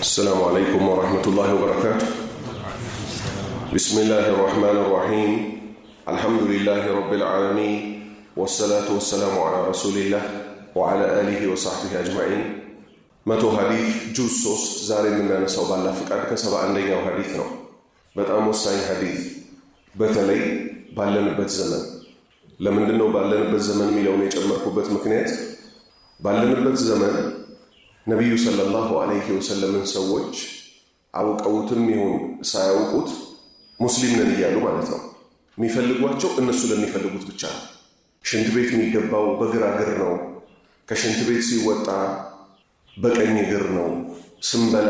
السلام عليكم ورحمة الله وبركاته. بسم الله الرحمن الرحيم. الحمد لله رب العالمين، والصلاة والسلام على رسول الله وعلى آله وصحبه أجمعين. متو حديث جوز صوص زاري من نسوب الله فكاد كسب عندنا وحديثنا بتأمل ساين حديث بتلي بالن بتزمن لمن دنو بالن بتزمن ميلوني جمركو بتمكنات بالن بتزمن ነቢዩ ሰለላሁ ዐለይሂ ወሰለምን ሰዎች አውቀውትም ይሁን ሳያውቁት ሙስሊም ነን እያሉ ማለት ነው የሚፈልጓቸው እነሱ ለሚፈልጉት ብቻ ነው። ሽንት ቤት የሚገባው በግራ እግር ነው። ከሽንት ቤት ሲወጣ በቀኝ እግር ነው። ስንበላ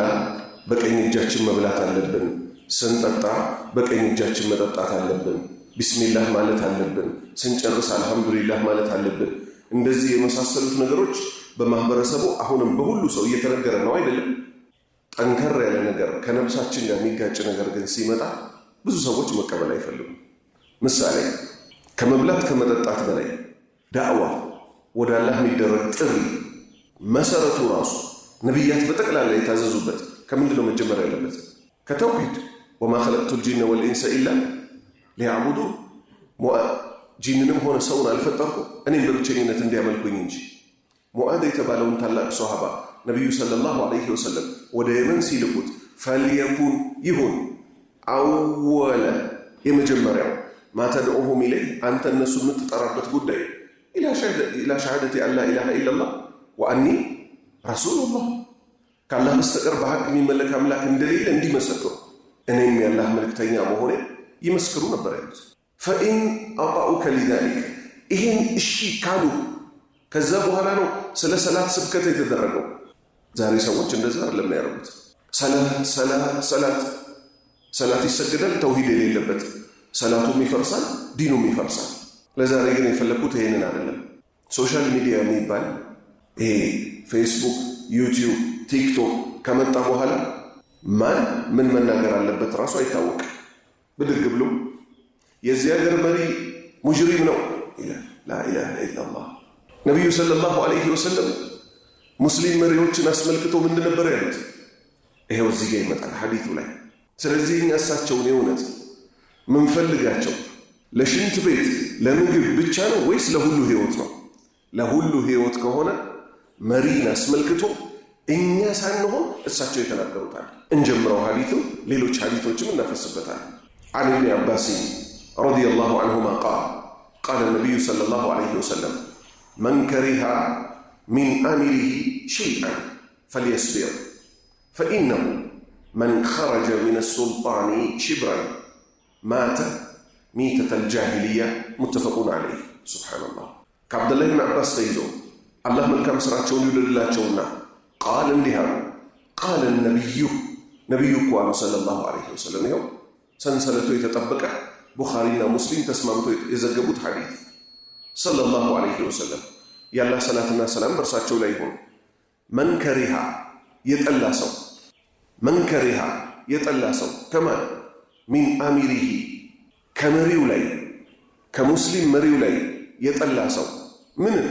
በቀኝ እጃችን መብላት አለብን። ስንጠጣ በቀኝ እጃችን መጠጣት አለብን። ቢስሚላህ ማለት አለብን። ስንጨርስ አልሐምዱሊላህ ማለት አለብን። እንደዚህ የመሳሰሉት ነገሮች በማህበረሰቡ አሁንም በሁሉ ሰው እየተነገረ ነው አይደለም። ጠንከር ያለ ነገር ከነፍሳችን ጋር የሚጋጭ ነገር ግን ሲመጣ ብዙ ሰዎች መቀበል አይፈልጉም። ምሳሌ ከመብላት ከመጠጣት በላይ ዳዕዋ ወደ አላህ የሚደረግ ጥሪ መሰረቱ ራሱ ነቢያት በጠቅላላ የታዘዙበት ከምንድን ነው መጀመር ያለበት? ከተውሂድ ወማ ኸለቅቱል ጂነ ወልኢንሰ ኢላ ሊያዕቡዱን። ጂንንም ሆነ ሰውን አልፈጠርኩ እኔም በብቸኝነት እንዲያመልኩኝ እንጂ። ሙዓዝ የተባለውን ታላቅ ሶሃባ ነቢዩ ሰለላሁ ዐለይሂ ወሰለም ወደ የመን ሲልኩት ፈልየኩን ይሁን አወለ የመጀመሪያው ማተድዑሁም ኢለይህ አንተ እነሱ የምትጠራበት ጉዳይ ኢላ ሸሃደቲ አን ላ ኢላሃ ኢለላህ ወአኒ ረሱሉላህ ከአላህ በስተቀር በሐቅ የሚመለክ አምላክ እንደሌለ እንዲመሰክሩ እኔም የአላህ መልክተኛ መሆኔ ይመስክሩ ነበር ያሉት። ፈኢን አጣኡከ ሊዛሊክ ይህን እሺ ካሉ ከዛ በኋላ ነው ስለ ሰላት ስብከት የተደረገው። ዛሬ ሰዎች እንደዛ አይደለም ያደርጉት። ሰላት ይሰገዳል፣ ተውሂድ የሌለበት ሰላቱም ይፈርሳል፣ ዲኑም ይፈርሳል። ለዛሬ ግን የፈለኩት ይሄንን አይደለም። ሶሻል ሚዲያ የሚባል ይሄ ፌስቡክ፣ ዩቲዩብ፣ ቲክቶክ ከመጣ በኋላ ማን ምን መናገር አለበት ራሱ አይታወቅም። ብድግ ብሎ የዚህ ሀገር መሪ ሙጅሪም ነው ይላል። ላኢላሃ ኢላላህ። ነቢዩ ሰለላሁ ዐለይሂ ወሰለም ሙስሊም መሪዎችን አስመልክቶ ምንድን ነበር ያሉት? ይሄው እዚህ ጋር ይመጣል ሐዲቱ ላይ። ስለዚህ እኛ እሳቸውን የእውነት ምንፈልጋቸው ለሽንት ቤት ለምግብ ብቻ ነው ወይስ ለሁሉ ህይወት ነው? ለሁሉ ህይወት ከሆነ መሪን አስመልክቶ እኛ ሳንሆን እሳቸው የተናገሩታል። እንጀምረው ሐዲቱ፣ ሌሎች ሐዲቶችም እናፈስበታል። عن ابن عباس رضي الله عنهما قال النبي صلى الله عليه وسلم من كره من أمره شيئا فليصبر فإنه من خرج من السلطان شبرا مات ميتة الجاهلية متفق عليه. سبحان الله. كعبد الله بن عباس تيزو الله من كم سرعتشون يولد الله شونا قال اندهار قال النبي صلى الله عليه وسلم يوم ሰንሰለቱ የተጠበቀ ቡኻሪና ሙስሊም ተስማምቶ የዘገቡት ሐዲስ ሰለላሁ ዐለይሂ ወሰለም ያላህ ሰላትና ሰላም በእርሳቸው ላይ ይሁን። መንከሪሃ የጠላ ሰው ከማን ሚን አሚሪሂ ከመሪው ላይ ከሙስሊም መሪው ላይ የጠላ ሰው ምንም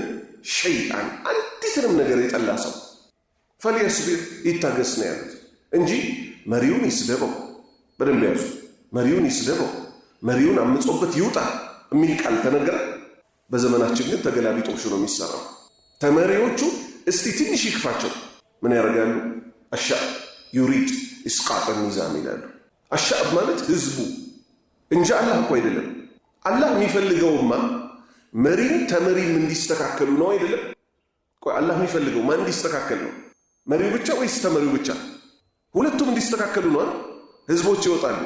ሸይአን አንዲትንም ነገር የጠላ ሰው ፈልየስቢር ይታገስ ነው ያሉት እንጂ መሪውን ይስደበው። በደንብ ያዙ። መሪውን ይስደበው፣ መሪውን አምጾበት ይውጣ የሚል ቃል ተነገረ። በዘመናችን ግን ተገላቢጦሹ ነው የሚሰራው። ተመሪዎቹ እስቲ ትንሽ ይክፋቸው ምን ያደርጋሉ? አሻብ ዩሪድ ኢስቃጥ ሚዛን ይላሉ። አሻብ ማለት ህዝቡ እንጂ አላህ እኮ አይደለም። አላህ የሚፈልገውማ መሪም ተመሪም እንዲስተካከሉ ነው አይደለም? ቆይ አላህ የሚፈልገው ማን እንዲስተካከል ነው? መሪው ብቻ ወይስ ተመሪው ብቻ? ሁለቱም እንዲስተካከሉ ነው። ህዝቦች ይወጣሉ።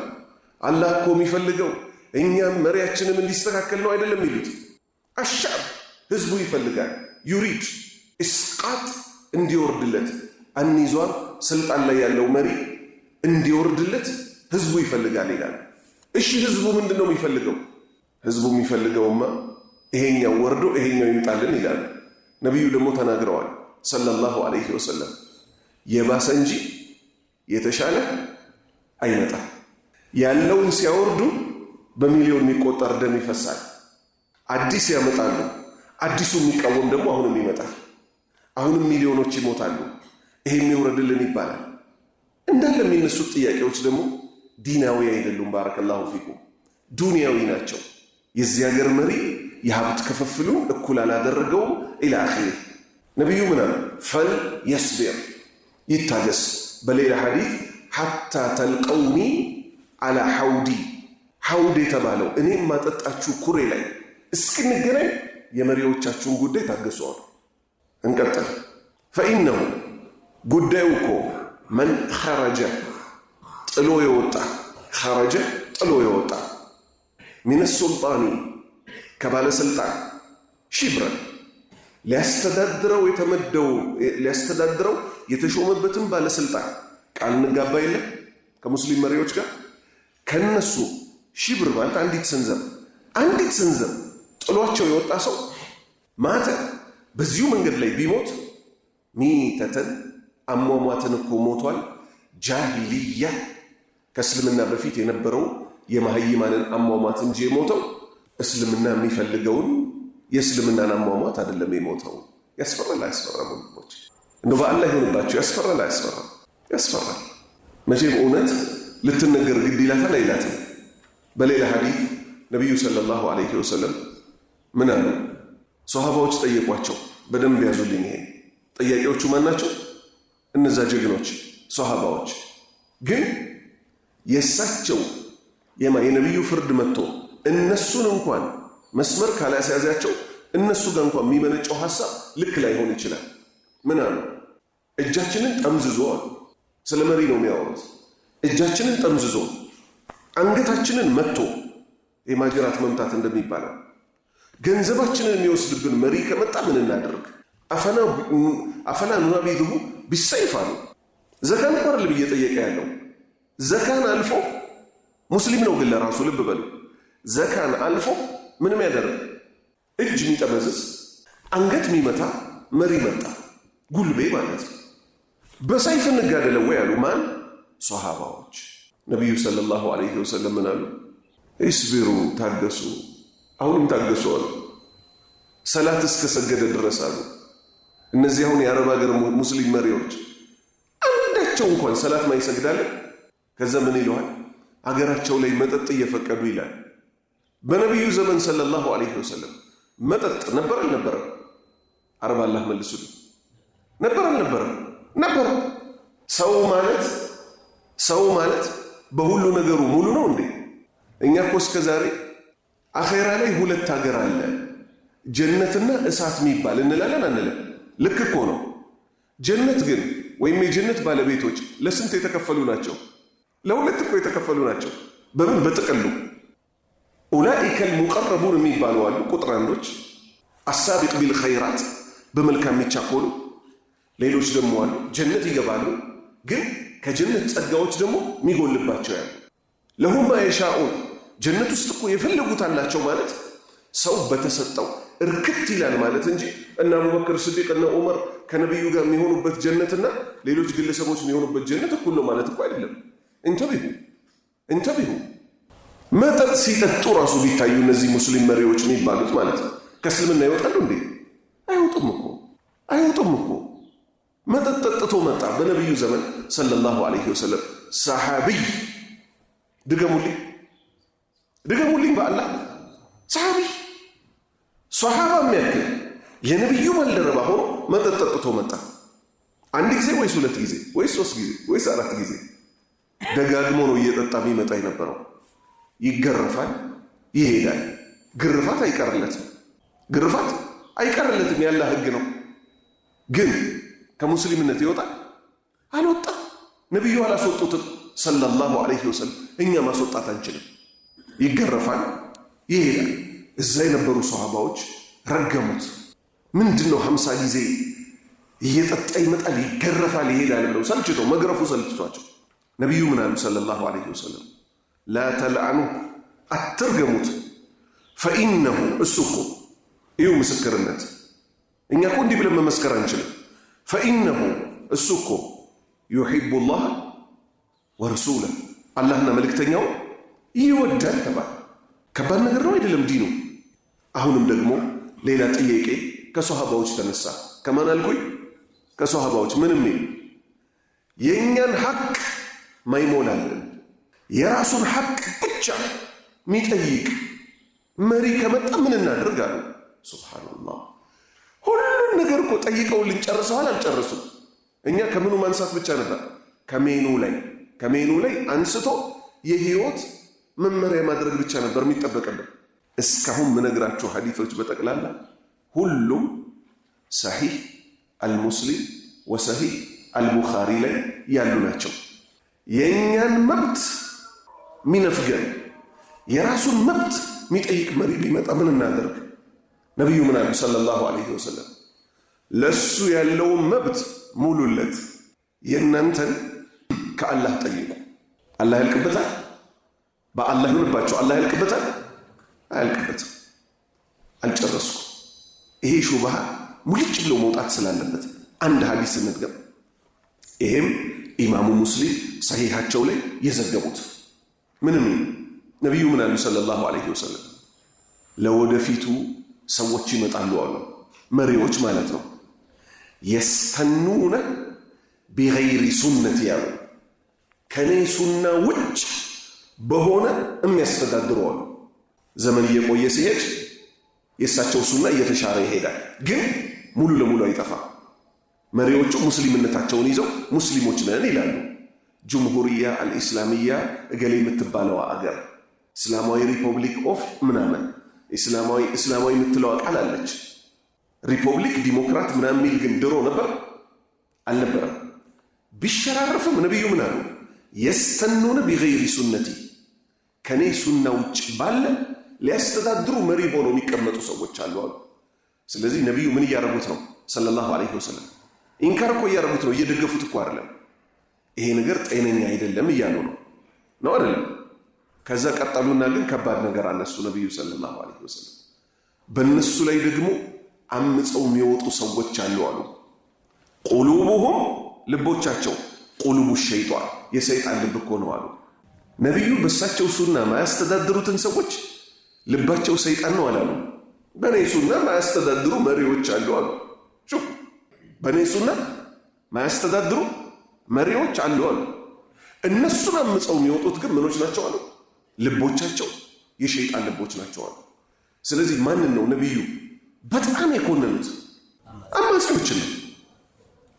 አላህ እኮ የሚፈልገው እኛም መሪያችንም እንዲስተካከል ነው አይደለም ይሉት። አሻብ ህዝቡ ይፈልጋል። ዩሪድ እስቃጥ እንዲወርድለት አንይዟን ስልጣን ላይ ያለው መሪ እንዲወርድለት ህዝቡ ይፈልጋል ይላል። እሺ ህዝቡ ምንድን ነው የሚፈልገው? ህዝቡ የሚፈልገውማ ይሄኛው ወርዶ ይሄኛው ይምጣልን ይላል። ነቢዩ ደግሞ ተናግረዋል ሰለላሁ ዐለይሂ ወሰለም የባሰ እንጂ የተሻለ አይመጣም። ያለውን ሲያወርዱ በሚሊዮን የሚቆጠር ደም ይፈሳል። አዲስ ያመጣሉ። አዲሱ የሚቃወም ደግሞ አሁንም ይመጣል። አሁንም ሚሊዮኖች ይሞታሉ። ይሄም ይውረድልን ይባላል። እንዳለ የሚነሱት ጥያቄዎች ደግሞ ዲናዊ አይደሉም። ባረከላሁ ፊኩም ዱንያዊ ናቸው። የዚህ ሀገር መሪ የሀብት ክፍፍሉን እኩል አላደረገውም። ኢላ አኺር ነቢዩ ምናምን ፈል የስቢር ይታገስ። በሌላ ሐዲት ሐታ ተልቀውኒ አላ ሐውዲ ሐውድ የተባለው እኔም ማጠጣችሁ ኩሬ ላይ እስክንገናኝ የመሪዎቻችሁን ጉዳይ ታገሷል። እንቀጥል። ፈኢነሁ ጉዳዩ እኮ መን ኸረጀ ጥሎ የወጣ ኸረጀ ጥሎ የወጣ ሚን ሱልጣኒ ከባለስልጣን ሽብረን ሊያስተዳድረው የተሾመበትን ባለስልጣን ቃል እንጋባ የለ ከሙስሊም መሪዎች ጋር ከነሱ ሽብር ማለት አንዲት ስንዘር ጥሏቸው የወጣ ሰው ማተ በዚሁ መንገድ ላይ ቢሞት ሚተተን አሟሟትን እኮ ሞቷል። ጃሂልያ ከእስልምና በፊት የነበረው የመሃይማንን አሟሟት እንጂ የሞተው እስልምና የሚፈልገውን የእስልምናን አሟሟት አይደለም የሞተው። ያስፈራል አያስፈራም? ወንድሞች እንደው በአላህ ይሆንባቸው። ያስፈራል አያስፈራም? ያስፈራል። መቼም እውነት ልትነገር ግድ ይላታል አይላትም? በሌላ ሐዲት ነቢዩ ሰለላሁ ዐለይሂ ወሰለም ምን አሉ? ሶሃባዎች ጠየቋቸው። በደንብ ያዙልኝ። ይሄ ጥያቄዎቹ ማን ናቸው? እነዛ ጀግኖች ሶሃባዎች። ግን የእሳቸው የነቢዩ ፍርድ መጥቶ እነሱን እንኳን መስመር ካላስያዛቸው እነሱ ጋር እንኳን የሚመነጨው ሐሳብ ልክ ላይሆን ይችላል። ምን አሉ? እጃችንን ጠምዝዞ አሉ። ስለ መሪ ነው የሚያወሩት። እጃችንን ጠምዝዞ አንገታችንን መጥቶ የማጅራት መምታት እንደሚባለው ገንዘባችንን የሚወስድብን መሪ ከመጣ ምን እናደርግ? አፈላ ኑናቢድሁ ቢሰይፍ አሉ። ዘካን እኮ አይደለም እየጠየቀ ያለው። ዘካን አልፎ ሙስሊም ነው ግን ለራሱ ልብ በሉ። ዘካን አልፎ ምንም ያደርግ እጅ የሚጠመዝዝ አንገት የሚመታ መሪ መጣ። ጉልቤ ማለት ነው። በሰይፍ እንጋደለው ወይ አሉ። ማን? ሶሃባዎች። ነቢዩ ሰለላሁ ዐለይሂ ወሰለም ምን አሉ? ኢስቢሩ ታገሱ፣ አሁንም ታገሱ አሉ። ሰላት እስከ ሰገደ ድረስ አሉ። እነዚህ አሁን የአረብ ሀገር ሙስሊም መሪዎች አንዳቸው እንኳን ሰላት ማይሰግዳለ። ከዛ ምን ይለዋል? አገራቸው ላይ መጠጥ እየፈቀዱ ይላል። በነቢዩ ዘመን ሰለላሁ ዐለይሂ ወሰለም መጠጥ ነበር አልነበረም? አረብ አላህ መልሱልኝ። ነበር አልነበረም? ነበር። ሰው ማለት በሁሉ ነገሩ ሙሉ ነው እንዴ? እኛ እኮ እስከ ዛሬ አኼራ ላይ ሁለት ሀገር አለ፣ ጀነትና እሳት የሚባል እንላለን አንለም? ልክ እኮ ነው። ጀነት ግን ወይም የጀነት ባለቤቶች ለስንት የተከፈሉ ናቸው? ለሁለት እኮ የተከፈሉ ናቸው። በምን? በጥቅሉ ኡላኢከል ሙቀረቡን የሚባሉ አሉ፣ ቁጥር አንዶች፣ አሳቢቅ ቢልኸይራት በመልካም የሚቻኮሉ። ሌሎች ደግሞ አሉ ጀነት ይገባሉ፣ ግን ከጀነት ጸጋዎች ደግሞ የሚጎልባቸው ያሉ። ለሁም ማ የሻኡን ጀነት ውስጥ እኮ የፈለጉት አላቸው ማለት ሰው በተሰጠው እርክት ይላል ማለት እንጂ እና አቡበክር ስዲቅ እና ዑመር ከነቢዩ ጋር የሚሆኑበት ጀነትና ሌሎች ግለሰቦች የሚሆኑበት ጀነት እኩል ነው ማለት እኮ አይደለም። እንተቢሁ መጠጥ ሲጠጡ ራሱ ቢታዩ እነዚህ ሙስሊም መሪዎች የሚባሉት ማለት ነው ከእስልምና ይወጣሉ እንዴ? አይወጡም እኮ። መጠጥ ጠጥቶ መጣ በነቢዩ ዘመን ሰለላሁ ዐለይሂ ወሰለም ሰሓቢይ። ድገሙልኝ በአላህ ሰሓቢይ ሶሓባ የሚያክል የነቢዩ ባልደረባ ሆኖ መጠጥ ጠጥቶ መጣ። አንድ ጊዜ ወይስ ሁለት ጊዜ ወይስ ሶስት ጊዜ ወይስ አራት ጊዜ? ደጋግሞ ነው እየጠጣ የሚመጣ የነበረው። ይገረፋል፣ ይሄዳል። ግርፋት አይቀርለትም፣ ያለ ህግ ነው። ግን ከሙስሊምነት ይወጣል? አልወጣ። ነቢዩ አላስወጡትም ሰለላሁ ዐለይሂ ወሰለም። እኛ ማስወጣት አንችልም። ይገረፋል፣ ይሄዳል። እዛ የነበሩ ሶሃባዎች ረገሙት። ምንድነው 50 ጊዜ እየጠጣ ይመጣል፣ ይገረፋል፣ ይሄዳል ብለው መግረፉ ሰልችቷቸው ነቢዩ ምን አሉ ሰለላሁ ዐለይሂ ወሰለም? ላ ተልዐኑ አትርገሙት። ፈኢነሁ እሱ እኮ ይሁ ምስክርነት። እኛ እኮ እንዲህ ብለን መመስከር አንችልም። ፈኢነሁ እሱ እኮ ዩሒቡ ላህ ወረሱለ አላህና መልእክተኛው ይወዳል ተባለ። ከባድ ነገር ነው አይደለም ዲኑ? አሁንም ደግሞ ሌላ ጥያቄ ከሶሃባዎች ተነሳ። ከማን አልኩኝ? ከሶሃባዎች ምንም የእኛን ሐቅ ማይሞላልን የራሱን ሐቅ ብቻ ሚጠይቅ መሪ ከመጣ ምን እናድርግ አሉ። ሱብሃንአላህ። ሁሉን ነገር እኮ ጠይቀው ልንጨርሰዋል፣ አልጨረሱም። እኛ ከምኑ ማንሳት ብቻ ነበር፣ ከሜኑ ላይ አንስቶ የህይወት መመሪያ ማድረግ ብቻ ነበር የሚጠበቅብን። እስካሁን ምነግራችሁ ሐዲሶች በጠቅላላ ሁሉም ሰሒህ አልሙስሊም ወሰሒህ አልቡኻሪ ላይ ያሉ ናቸው። የእኛን መብት ሚነፍገን የራሱን መብት ሚጠይቅ መሪ ቢመጣ ምን እናደርግ? ነቢዩ ምን አሉ ሰለላሁ ዐለይሂ ወሰለም? ለሱ ያለውን መብት ሙሉለት፣ የእናንተን ከአላህ ጠይቁ። አላህ ያልቅበታል? በአላህ ይሁንባቸው። አላህ ያልቅበታል? አያልቅበትም። አልጨረስኩም። ይሄ ሹብሃ ሙልጭ ብሎ መውጣት ስላለበት አንድ ሐዲስ እንድገም። ይሄም ኢማሙ ሙስሊም ሰሒሓቸው ላይ የዘገቡት ምንም ነቢዩ ምን አሉ ሰለላሁ ዐለይሂ ወሰለም? ለወደፊቱ ሰዎች ይመጣሉ አሉ፣ መሪዎች ማለት ነው። የስተኑነ ቢገይሪ ሱነቲ ያሉ ከኔ ሱና ውጭ በሆነ የሚያስተዳድሩ አሉ። ዘመን እየቆየ ሲሄድ የእሳቸው ሱና እየተሻረ ይሄዳል፣ ግን ሙሉ ለሙሉ አይጠፋም። መሪዎቹ ሙስሊምነታቸውን ይዘው ሙስሊሞች ነን ይላሉ። ጅምሁርያ አልኢስላሚያ እገሌ የምትባለው አገር እስላማዊ ሪፐብሊክ ኦፍ ምናምን እስላማዊ የምትለው ቃል አለች። ሪፐብሊክ ዲሞክራት ምናምን የሚል ግን ድሮ ነበር አልነበረም። ቢሸራረፍም ነቢዩ ምን አሉ? የስተኑነ ቢገይሪ ሱነቲ ከኔ ሱና ውጭ ባለ ሊያስተዳድሩ መሪ ሆነው የሚቀመጡ ሰዎች አሉ አሉ። ስለዚህ ነቢዩ ምን እያደረጉት ነው ሰለላሁ ዐለይሂ ወሰለም? ኢንካር እኮ እያደረጉት ነው፣ እየደገፉት እኮ አይደለም። ይሄ ነገር ጤነኛ አይደለም እያሉ ነው አይደለም? ከዛ ቀጠሉና ግን ከባድ ነገር አነሱ ነቢዩ ሰለላሁ ዐለይሂ ወሰለም። በእነሱ ላይ ደግሞ አምፀው የሚወጡ ሰዎች አሉ አሉ። ቁሉቡሁም ልቦቻቸው ቁሉቡ ሸይጣን የሰይጣን ልብ እኮ ነው አሉ ነቢዩ። በእሳቸው ሱና ማያስተዳድሩትን ሰዎች ልባቸው ሰይጣን ነው አላሉ። በእኔ ሱና ማያስተዳድሩ መሪዎች አሉ አሉ። በእኔ ሱና ማያስተዳድሩ መሪዎች አሉ አሉ። እነሱን አምፀው የሚወጡት ግን ምኖች ናቸው አሉ? ልቦቻቸው የሸይጣን ልቦች ናቸው አሉ። ስለዚህ ማንን ነው ነቢዩ በጣም የኮነኑት? አማጺዎችን ነው።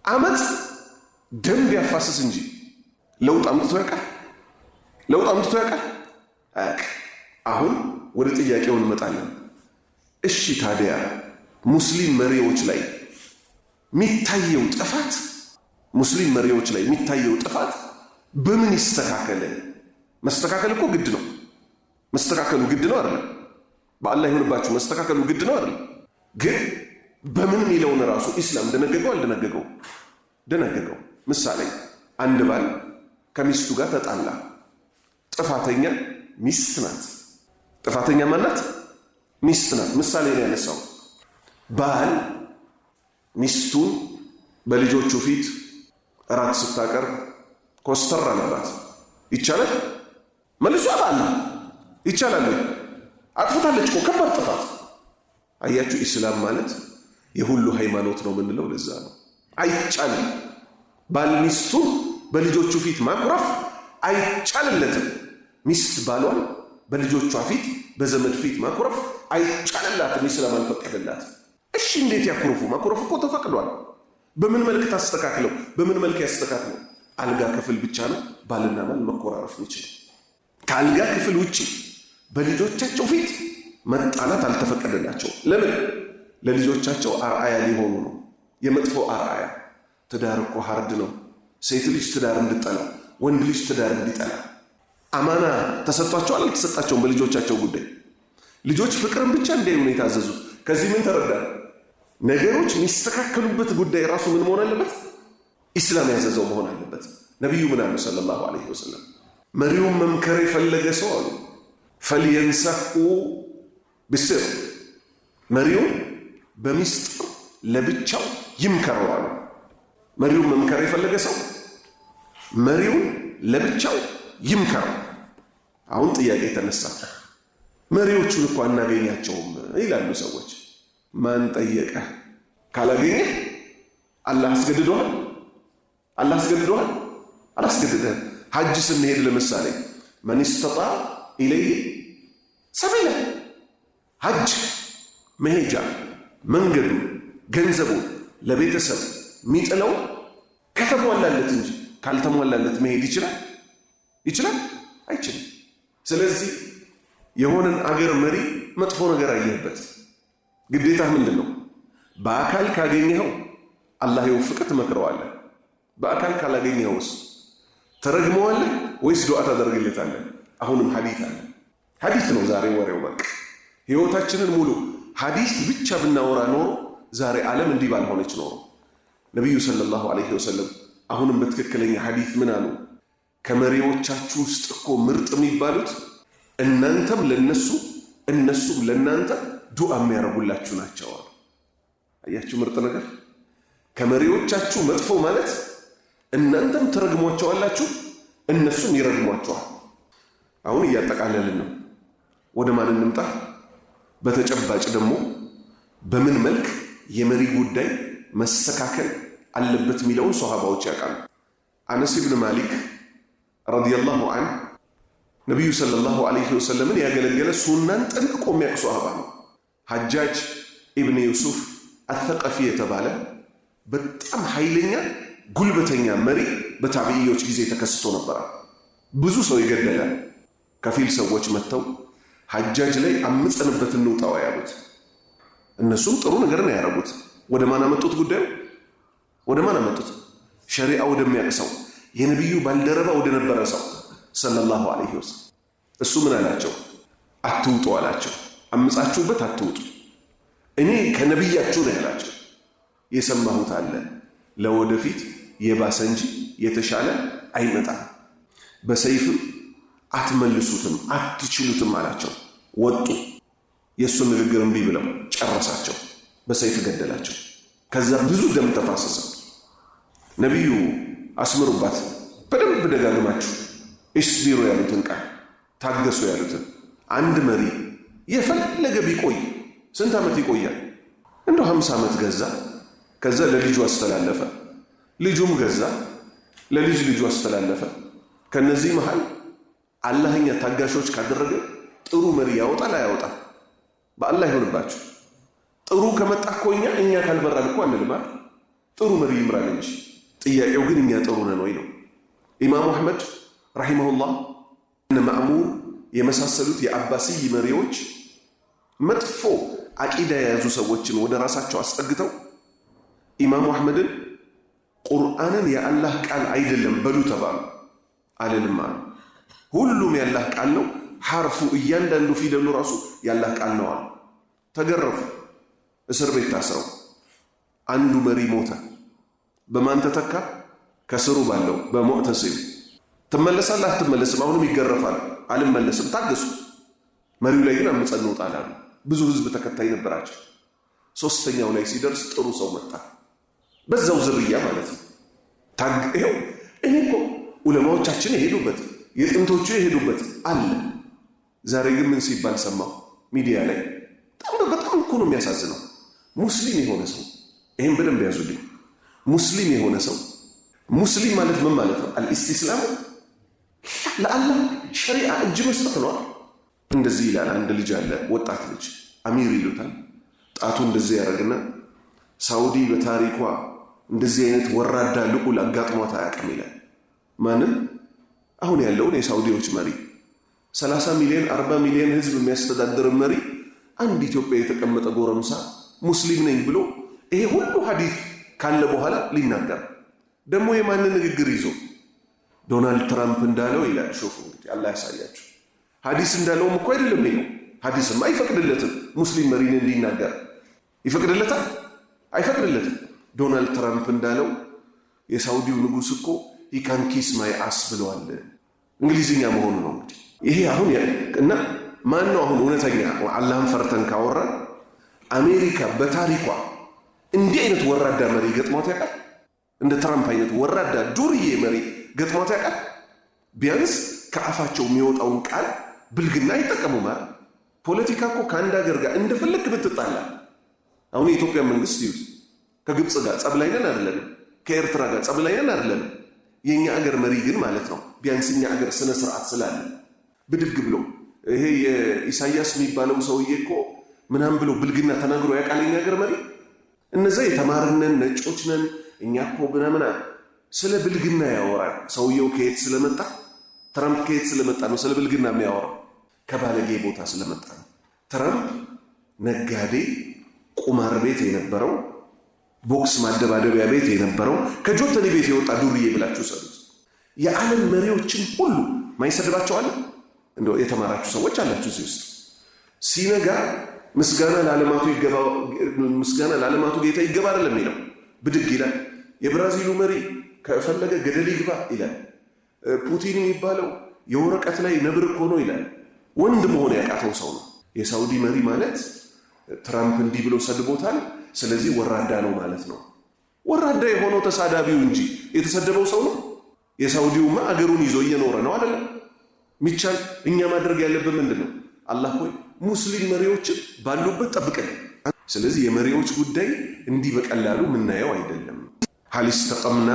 አመፅ ደም ቢያፋስስ እንጂ ለውጥ አምጥቶ ያውቃል? አያውቅም። አሁን ወደ ጥያቄው እንመጣለን። እሺ ታዲያ ሙስሊም መሪዎች ላይ የሚታየው ጥፋት በምን ይስተካከል? መስተካከል እኮ ግድ ነው። መስተካከሉ ግድ ነው አይደል? በአላህ ይሁንባችሁ መስተካከሉ ግድ ነው አይደል? ግን በምን የሚለውን ራሱ ኢስላም ደነገገው አልደነገገው? ደነገገው። ምሳሌ አንድ ባል ከሚስቱ ጋር ተጣላ። ጥፋተኛ ሚስት ናት። ጥፋተኛ ማናት? ሚስት ናት። ምሳሌ ነው ያነሳው። ባል ሚስቱን በልጆቹ ፊት እራት ስታቀርብ ኮስተር አለባት። ይቻላል? መልሶ አባላ ይቻላል? አጥፍታለች እኮ ከባድ ጥፋት። አያችሁ፣ ኢስላም ማለት የሁሉ ሃይማኖት ነው የምንለው ለዛ ነው። አይቻልም። ባል ሚስቱን በልጆቹ ፊት ማኩረፍ አይቻልለትም። ሚስት ባሏን በልጆቿ ፊት በዘመድ ፊት ማኩረፍ አይቻልላትም። ኢስላም አልፈቀደላትም። እሺ እንዴት ያኩርፉ? ማኩረፍ እኮ ተፈቅዷል። በምን መልክ ታስተካክለው? በምን መልክ ያስተካክለው? አልጋ ክፍል ብቻ ነው ባልና ባል መኮራረፍ ይችላል። ከአልጋ ክፍል ውጪ በልጆቻቸው ፊት መጣላት አልተፈቀደላቸው። ለምን? ለልጆቻቸው አርአያ ሊሆኑ ነው። የመጥፎ አርአያ። ትዳር እኮ ሀርድ ነው። ሴት ልጅ ትዳር እንድጠላ፣ ወንድ ልጅ ትዳር እንዲጠላ አማና ተሰጥቷቸዋል አልተሰጣቸውም? በልጆቻቸው ጉዳይ ልጆች ፍቅርን ብቻ እንዳይሆኑ የታዘዙት። ከዚህ ምን ተረዳን? ነገሮች የሚስተካከሉበት ጉዳይ ራሱ ምን መሆን አለበት? ኢስላም ያዘዘው መሆን አለበት። ነቢዩ ምን አሉ ሰለላሁ ዐለይሂ ወሰለም? መሪውን መምከር የፈለገ ሰው አሉ ፈልየንሰሑ ብስር፣ መሪውን በሚስጥር ለብቻው ይምከረው አሉ። መሪውን መምከር የፈለገ ሰው መሪውን ለብቻው ይምከረው። አሁን ጥያቄ ተነሳ። መሪዎቹን እኮ አናገኛቸውም ይላሉ ሰዎች። ማን ጠየቀ? ካላገኘህ አላህ አስገድዶሃል? አላስገድደህም። ሐጅ ስንሄድ ለምሳሌ መን ኢስተጣ ኢለይሂ ሰቢላ ሐጅ መሄጃ መንገዱ ገንዘቡ ለቤተሰብ ሚጥለው ከተሟላለት እንጂ ካልተሟላለት መሄድ ይችላል አይችልም። ስለዚህ የሆነን አገር መሪ መጥፎ ነገር አየህበት ግዴታ ምንድነው? በአካል ካገኘኸው አላህ ይወፍቅህ ትመክረዋለህ። በአካል ካላገኘኸውስ ተረግመዋለህ ወይስ ዱዓ ታደርግለታለህ? አሁንም ሐዲስ አለ። ሐዲስ ነው ዛሬ ወሬው። በቃ ህይወታችንን ሙሉ ሐዲስ ብቻ ብናወራ ኖሮ ዛሬ ዓለም እንዲህ ባልሆነች ኖሮ። ነቢዩ ሰለላሁ ዐለይሂ ወሰለም አሁንም በትክክለኛ ሐዲስ ምን አሉ? ከመሪዎቻችሁ ውስጥ እኮ ምርጥ የሚባሉት እናንተም ለነሱ እነሱም ለናንተ ዱዓ የሚያረጉላችሁ ናቸው አሉ። አያችሁ ምርጥ ነገር። ከመሪዎቻችሁ መጥፎ ማለት እናንተም ትረግሟቸዋላችሁ እነሱም ይረግሟቸዋል። አሁን እያጠቃለልን ነው። ወደ ማን እንምጣ? በተጨባጭ ደግሞ በምን መልክ የመሪ ጉዳይ መስተካከል አለበት የሚለውን ሷሃባዎች ያውቃሉ። አነስ ኢብኑ ማሊክ ረዲየላሁ ዐንሁ ነቢዩ ሰለላሁ ዐለይሂ ወሰለምን ያገለገለ ሱናን ጠንቅቆ የሚያውቅ ሷሃባ ነው። ሐጃጅ ኢብን ዩሱፍ አተቀፊ የተባለ በጣም ኃይለኛ ጉልበተኛ መሪ በታቢዒዎች ጊዜ ተከስቶ ነበር። ብዙ ሰው የገደለ ከፊል ሰዎች መጥተው ሐጃጅ ላይ አምፀንበት እንውጣው ያሉት። እነሱም ጥሩ ነገር ነው ያደረጉት። ወደ ማን አመጡት? ጉዳዩ ወደ ማን አመጡት? ሸሪዓ ወደሚያቅሰው የነቢዩ ባልደረባ ወደ ነበረ ሰው ሰለላሁ ዐለይሂ ወሰለም። እሱ ምን አላቸው? አትውጡ አላቸው። አምፃችሁበት አትውጡ፣ እኔ ከነቢያችሁ ነው ያላቸው። የሰማሁት አለ ለወደፊት የባሰ እንጂ የተሻለ አይመጣም፣ በሰይፍም አትመልሱትም አትችሉትም አላቸው። ወጡ። የእሱን ንግግር እምቢ ብለው ጨረሳቸው፣ በሰይፍ ገደላቸው። ከዛ ብዙ ደም ተፋሰሰ። ነቢዩ አስምሩባት በደንብ ደጋግማችሁ እስቢሩ ያሉትን ቃል ታገሱ ያሉትን። አንድ መሪ የፈለገ ቢቆይ ስንት ዓመት ይቆያል? እንደው 50 ዓመት ገዛ። ከዛ ለልጁ አስተላለፈ፣ ልጁም ገዛ፣ ለልጅ ልጁ አስተላለፈ። ከነዚህ መሃል አላህኛ ታጋሾች ካደረገ ጥሩ መሪ ያወጣል አያወጣም? በአላህ ይሆንባችሁ። ጥሩ ከመጣ እኮ እኛ ካልበራን እኮ አንልም። ጥሩ መሪ ይምራል እንጂ። ጥያቄው ግን እኛ ጥሩ ነን ወይ ነው። ኢማሙ አሕመድ ረሂመሁላህ እነ ማእሙር የመሳሰሉት የአባሲይ መሪዎች መጥፎ አቂዳ የያዙ ሰዎችን ወደ ራሳቸው አስጠግተው ኢማሙ አሕመድን ቁርአንን የአላህ ቃል አይደለም በሉ ተባሉ። አልልም አሉ። ሁሉም የአላህ ቃል ነው፣ ሐርፉ እያንዳንዱ ፊደሉ ራሱ የአላህ ቃል ነው አሉ። ተገረፉ፣ እስር ቤት ታስረው። አንዱ መሪ ሞተ። በማን ተተካ? ከስሩ ባለው በሙዕተሲም። ትመለሳለህ አትመለስም? አሁንም ይገረፋል። አልመለስም። ታገሱ። መሪው ላይ ግን አምፀን እንውጣል አሉ። ብዙ ህዝብ ተከታይ ነበራቸው። ሶስተኛው ላይ ሲደርስ ጥሩ ሰው መጣ፣ በዛው ዝርያ ማለት ነው። ይኸው እኔ እኮ ዑለማዎቻችን የሄዱበት የጥንቶቹ የሄዱበት አለ። ዛሬ ግን ምን ሲባል ሰማሁ ሚዲያ ላይ። በጣም እኮ ነው የሚያሳዝነው። ሙስሊም የሆነ ሰው ይህን በደንብ ያዙልኝ። ሙስሊም የሆነ ሰው ሙስሊም ማለት ምን ማለት ነው? አልኢስቲስላም ለአላህ ሸሪዓ እጅ መስጠት ነው። እንደዚህ ይላል። አንድ ልጅ አለ፣ ወጣት ልጅ አሚር ይሉታል። ጣቱ እንደዚህ ያደርግና ሳውዲ በታሪኳ እንደዚህ አይነት ወራዳ ልዑል አጋጥሟት አያውቅም ይላል። ማንም አሁን ያለውን የሳውዲዎች መሪ 30 ሚሊዮን 40 ሚሊዮን ህዝብ የሚያስተዳድር መሪ አንድ ኢትዮጵያ የተቀመጠ ጎረምሳ ሙስሊም ነኝ ብሎ ይሄ ሁሉ ሐዲስ ካለ በኋላ ሊናገር ደግሞ የማንን ንግግር ይዞ ዶናልድ ትራምፕ እንዳለው ይላል። ሾፉ እንግዲህ አላህ ያሳያችሁ። ሐዲስ እንዳለውም እኮ አይደለም ይሄው። ሐዲስም አይፈቅድለትም ሙስሊም መሪን እንዲናገር። ይፈቅድለታል? አይፈቅድለትም። ዶናልድ ትራምፕ እንዳለው የሳውዲው ንጉሥ እኮ he can kiss my ass ብለዋል። እንግሊዝኛ መሆኑ ነው እንግዲህ ይሄ አሁን እና ማን ነው አሁን እውነተኛ አላህን ፈርተን ካወራን አሜሪካ በታሪኳ እንዲህ አይነት ወራዳ መሪ ገጥሟት ያውቃል? እንደ ትራምፕ አይነት ወራዳ ዱርዬ መሪ ገጥሟት ያውቃል? ቢያንስ ከአፋቸው የሚወጣውን ቃል ብልግና አይጠቀሙም ማለት። ፖለቲካ እኮ ከአንድ ሀገር ጋር እንደፈለግ ብትጣላ አሁን የኢትዮጵያ መንግስት ይዩት። ከግብፅ ጋር ጸብ ላይ ነን አይደለንም? ከኤርትራ ጋር ጸብ ላይ ነን አይደለንም? የኛ አገር መሪ ግን ማለት ነው ቢያንስ የኛ አገር ስነ ስርዓት ስላለ ብድግ ብሎ ይሄ የኢሳያስ የሚባለው ሰውዬ እኮ ምናምን ብሎ ብልግና ተናግሮ ያውቃል የኛ አገር መሪ? እነዛ የተማርነን ነጮች ነን እኛ እኮ ምናምን ስለ ብልግና ያወራል። ሰውየው ከየት ስለመጣ ትራምፕ ከየት ስለመጣ ነው ስለ ብልግና የሚያወራው? ከባለጌ ቦታ ስለመጣ ነው። ትራምፕ ነጋዴ፣ ቁማር ቤት የነበረው፣ ቦክስ ማደባደቢያ ቤት የነበረው፣ ከጆተኒ ቤት የወጣ ዱርዬ ብላችሁ ሰዱት። የዓለም መሪዎችን ሁሉ ማይሰድባቸዋል። እንደው የተማራችሁ ሰዎች አላችሁ እዚህ ውስጥ። ሲነጋ ምስጋና ለዓለማቱ ጌታ ይገባ አይደለም የሚለው፣ ብድግ ይላል። የብራዚሉ መሪ ከፈለገ ገደል ይግባ ይላል። ፑቲን የሚባለው የወረቀት ላይ ነብር እኮ ነው ይላል። ወንድ መሆን ያቃተው ሰው ነው። የሳውዲ መሪ ማለት ትራምፕ እንዲህ ብሎ ሰድቦታል፣ ስለዚህ ወራዳ ነው ማለት ነው። ወራዳ የሆነው ተሳዳቢው እንጂ የተሰደበው ሰው ነው። የሳውዲውማ አገሩን ይዞ እየኖረ ነው አይደለም? ሚቻል እኛ ማድረግ ያለብን ምንድን ነው? አላህ ሆይ ሙስሊም መሪዎችን ባሉበት ጠብቀን። ስለዚህ የመሪዎች ጉዳይ እንዲህ በቀላሉ የምናየው አይደለም። ሀል ኢስተቀምና